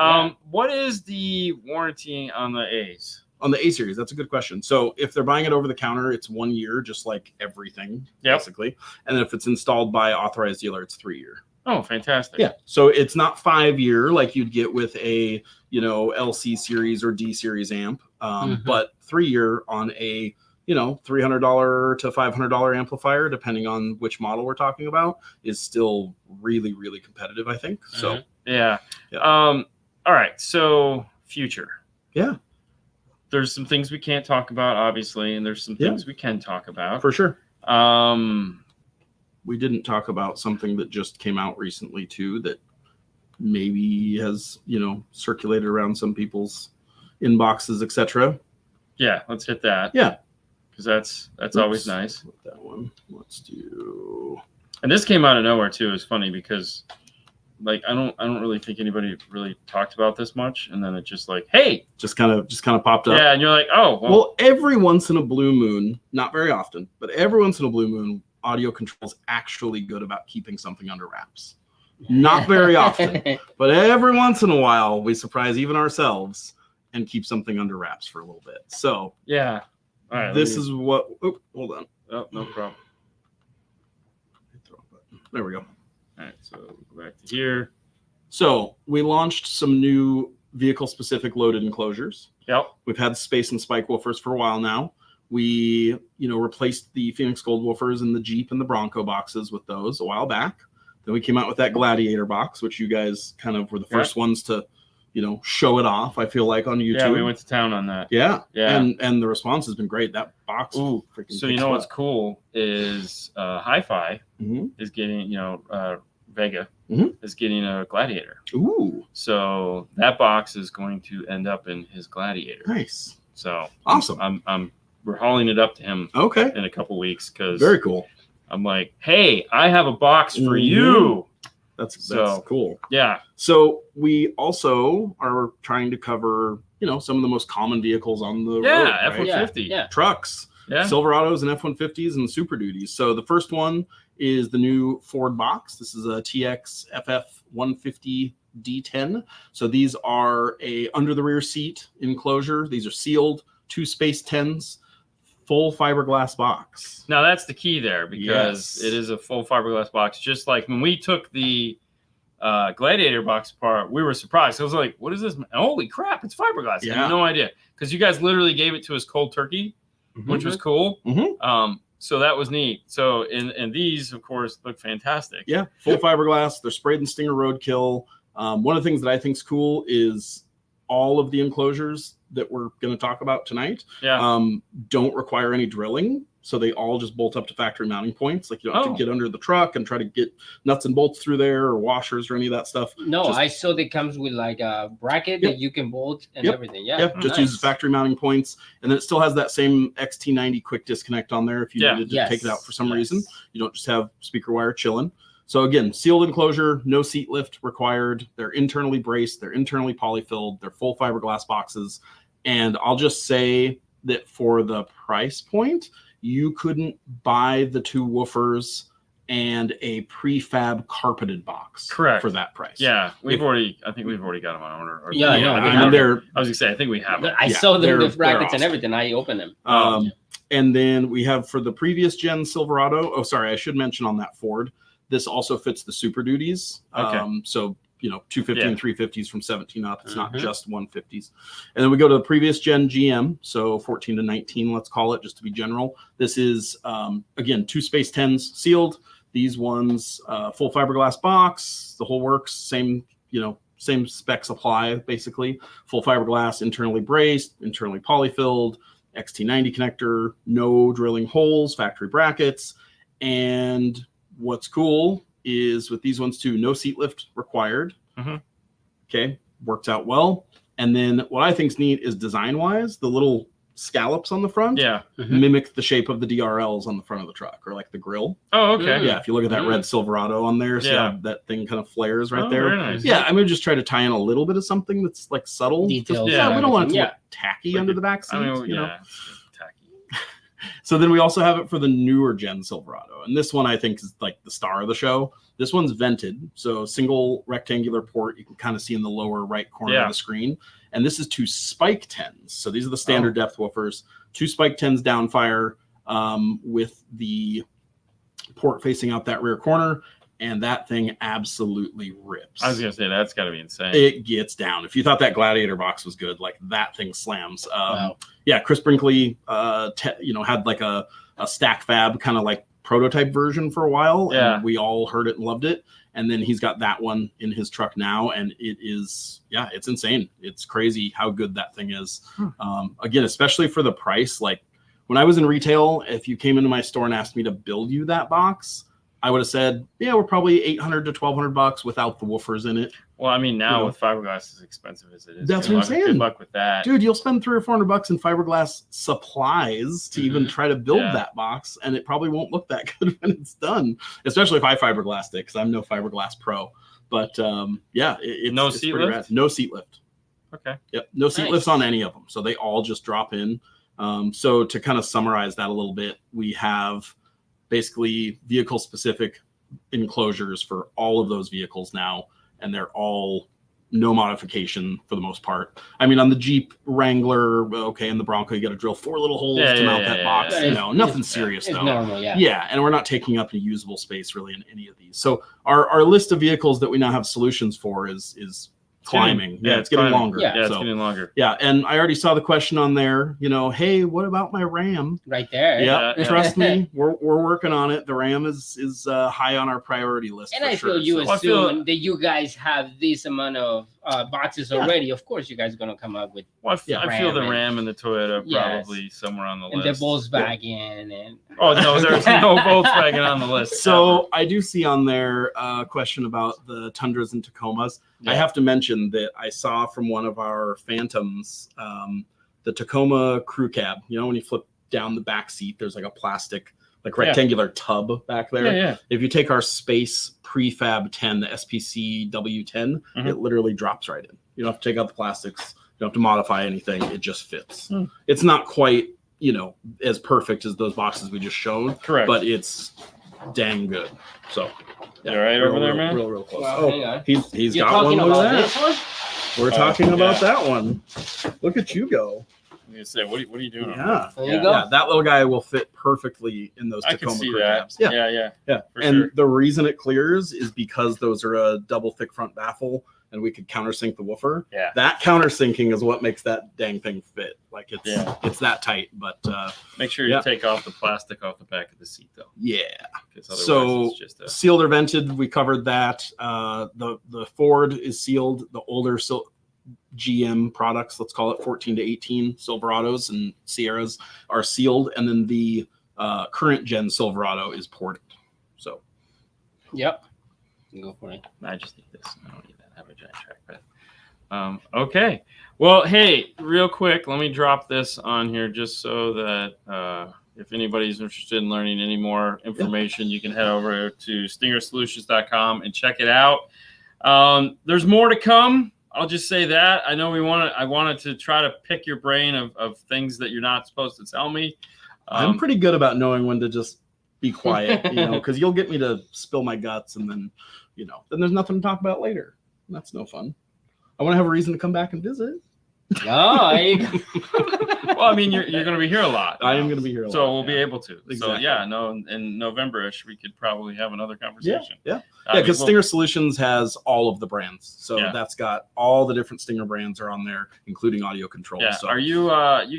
What is the warranty on the A's? On the A series, that's a good question. So if they're buying it over the counter, it's 1 year, just like everything, basically. And then if it's installed by authorized dealer, it's 3 year. Oh, fantastic. Yeah. So it's not 5 year like you'd get with a, LC series or D series amp, but 3 year on a, $300 to $500 amplifier, depending on which model we're talking about, is still really, really competitive, I think. So, yeah. All right. So future. Yeah. There's some things we can't talk about, obviously, and there's some things we can talk about. For sure. We didn't talk about something that just came out recently, too, that maybe has, circulated around some people's inboxes, etc. Yeah, let's hit that. Yeah. Because that's always nice. That one. Let's do. And this came out of nowhere, too. It's funny because like I don't really think anybody really talked about this much, and then it just like, hey, just kind of popped up. Yeah, and you're like, oh, well, every once in a blue moon, not very often, but every once in a blue moon, AudioControl is actually good about keeping something under wraps. Not very often, but every once in a while, we surprise even ourselves and keep something under wraps for a little bit. So yeah, all right. This is what. Oh, hold on. Oh, no problem. There we go. All right, so go back to here. So we launched some new vehicle-specific loaded enclosures. Yep. We've had space and spike woofers for a while now. We, replaced the Phoenix Gold woofers in the Jeep and the Bronco boxes with those a while back. Then we came out with that Gladiator box, which you guys kind of were the first ones to, show it off, I feel like, on YouTube. Yeah, we went to town on that. Yeah. Yeah. And the response has been great. That box. Ooh, so what's cool is Hi-Fi is getting, Vega is getting a Gladiator. Ooh. So that box is going to end up in his Gladiator. Nice. So awesome. We're hauling it up to him in a couple weeks because very cool. I'm like, hey, I have a box for you. That's cool. Yeah. So we also are trying to cover, some of the most common vehicles on the road. F-150. Yeah. Trucks. Yeah. Silverados and F-150s and Super Duties. So the first one is the new Ford box. This is a TX FF 150 D10. So these are a under the rear seat enclosure. These are sealed 2 space 10s, full fiberglass box. Now that's the key there because it is a full fiberglass box. Just like when we took the Gladiator box apart, we were surprised. I was like, what is this? Holy crap, it's fiberglass. I had no idea because you guys literally gave it to us cold turkey, which was cool. So that was neat. So and these, of course, look fantastic. Yeah, full fiberglass. They're sprayed in Stinger Roadkill. One of the things that I think is cool is all of the enclosures that we're going to talk about tonight don't require any drilling. So they all just bolt up to factory mounting points. Like you don't have to get under the truck and try to get nuts and bolts through there or washers or any of that stuff. No, I saw that comes with like a bracket that you can bolt and everything. Yeah. Just uses factory mounting points. And then it still has that same XT90 quick disconnect on there. If you needed to take it out for some reason, you don't just have speaker wire chilling. So again, sealed enclosure, no seat lift required. They're internally braced. They're internally polyfilled. They're full fiberglass boxes. And I'll just say that for the price point, you couldn't buy the 2 woofers and a prefab carpeted box for that price. Yeah, I think we've already got them on order. I was gonna say, I think we have them. I saw them with brackets and everything. I opened them. And then we have for the previous gen Silverado. Oh, sorry, I should mention on that Ford. This also fits the Super Duties. So 250 and 350s from 17 up. It's not just 150s. And then we go to the previous gen GM. So 14 to 19, let's call it, just to be general. This is, again, 2 space 10s sealed. These ones, full fiberglass box, the whole works. Same specs apply, basically. Full fiberglass, internally braced, internally polyfilled, XT90 connector, no drilling holes, factory brackets. And what's cool is with these ones too, no seat lift required. Okay, works out well. And then what I think is neat is design-wise, the little scallops on the front mimic the shape of the DRLs on the front of the truck, or like the grill. Oh, okay. Yeah, if you look at that red Silverado on there, so that thing kind of flares right there. Very nice. Yeah, I'm gonna just try to tie in a little bit of something that's like subtle. Details. We don't want it to look tacky under the back seat. Tacky. So then we also have it for the newer gen Silverado. And this one I think is like the star of the show. This one's vented, so single rectangular port. You can kind of see in the lower right corner of the screen. And this is 2 spike 10s. So these are the standard depth woofers. 2 spike 10s downfire with the port facing out that rear corner. And that thing absolutely rips. I was gonna say that's got to be insane. It gets down. If you thought that Gladiator box was good, like that thing slams. Wow. Yeah, Chris Brinkley, had like a stack fab kind of like prototype version for a while. Yeah, and we all heard it and loved it. And then he's got that one in his truck now, and it is, it's insane. It's crazy how good that thing is. Again, especially for the price. Like when I was in retail, if you came into my store and asked me to build you that box, I would have said, we're probably $800 to $1,200 without the woofers in it. Well, I mean, now with fiberglass as expensive as it is, that's what I'm saying. Good luck with that, dude. You'll spend $300 or $400 in fiberglass supplies to even try to build that box, and it probably won't look that good when it's done. Especially if I fiberglassed it, because I'm no fiberglass pro. But it's seat pretty lift? rad. No seat lift. Okay. Yep. No seat lifts on any of them, so they all just drop in. So to kind of summarize that a little bit, we have basically vehicle specific enclosures for all of those vehicles now, and they're all no modification for the most part. I mean, on the Jeep Wrangler, and the Bronco, you got to drill 4 little holes to mount that box. Nothing serious though. Normal, and we're not taking up the usable space really in any of these. So our list of vehicles that we now have solutions for is climbing. It's getting longer. It's getting longer. Yeah, and I already saw the question on there. Hey, what about my Ram? Right there. Yeah, trust me, we're working on it. The Ram is high on our priority list. And I feel assume that you guys have this amount of boxes already. Of course, you guys are gonna come up with. Well, I feel the Ram and the Toyota probably somewhere on the list. And the Volkswagen and. Oh no, there's no Volkswagen on the list. So I do see on there a question about the Tundras and Tacomas. I have to mention that I saw from one of our Phantoms, the Tacoma crew cab. When you flip down the back seat, there's like a plastic, like rectangular tub back there. If you take our Space Prefab 10, the SPC W10, it literally drops right in. You don't have to take out the plastics. You don't have to modify anything. It just fits. It's not quite, as perfect as those boxes we just showed. Correct. But it's dang good. So. Yeah, right over there, man. Real close. Wow, he's got one. Look at that. We're talking about that one. Look at you go. I'm gonna say, what are you doing? Yeah, there you go. Yeah, that little guy will fit perfectly in those I Tacoma can see crew that. cabs. Yeah. And the reason it clears is because those are a double thick front baffle, and we could countersink the woofer. Yeah. That countersinking is what makes that dang thing fit. Like it's that tight. But make sure you take off the plastic off the back of the seat, though. Yeah. So it's just sealed or vented, we covered that. The Ford is sealed. The older GM products, let's call it 14 to 18 Silverados and Sierras are sealed, and then the current gen Silverado is ported. So, yep, go for it. I just need this. I don't need that. I have a giant trackpad. Okay. Well, hey, real quick, let me drop this on here just so that if anybody's interested in learning any more information, you can head over to stingersolutions.com and check it out. There's more to come. I'll just say that. I know I wanted to try to pick your brain of things that you're not supposed to tell me. I'm pretty good about knowing when to just be quiet, because you'll get me to spill my guts, and then, then there's nothing to talk about later. That's no fun. I want to have a reason to come back and visit. Oh, well, I mean, you're going to be here a lot. I am going to be here a lot. So we'll be able to. Exactly. So, in November-ish, we could probably have another conversation. Yeah, because Stinger Solutions has all of the brands. So that's got all the different Stinger brands are on there, including AudioControl. Yeah. So. Are you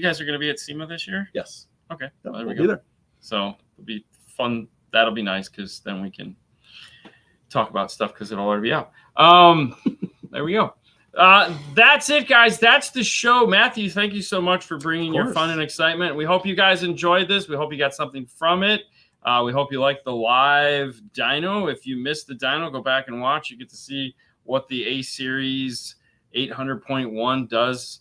guys are going to be at SEMA this year? Yes. Okay. Yep, there we we'll go. be there. So it'll be fun. That'll be nice because then we can talk about stuff because it'll already be out. There we go. That's it, guys. That's the show. Matthew, thank you so much for bringing your fun and excitement. We hope you guys enjoyed this. We hope you got something from it. We hope you liked the live dyno. If you missed the dyno, go back and watch. You get to see what the A-Series 800.1 does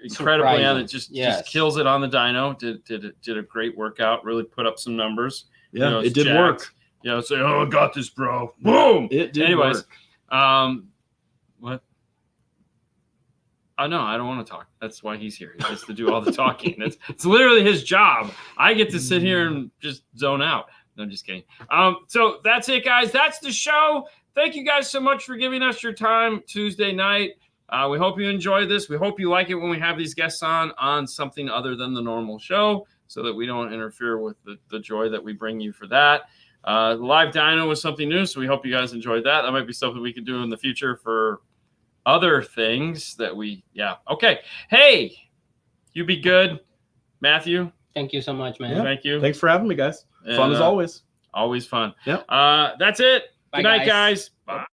incredibly on it. Just kills it on the dyno. Did a great workout. Really put up some numbers. Yeah, it did work. Say, I got this, bro. Boom. It did work. What? Oh, no, I don't want to talk. That's why he's here. He gets to do all the talking. It's literally his job. I get to sit here and just zone out. No, I'm just kidding. So that's it, guys. That's the show. Thank you guys so much for giving us your time Tuesday night. We hope you enjoy this. We hope you like it when we have these guests on something other than the normal show, so that we don't interfere with the joy that we bring you for that. Live dyno was something new, so we hope you guys enjoyed that. That might be something we could do in the future for other things that okay. Hey, you be good, Matthew. Thank you so much, man. Yeah. Thank you. Thanks for having me, guys. Fun as always. Always fun. Yep. That's it. Bye, Good night, guys. guys. Bye.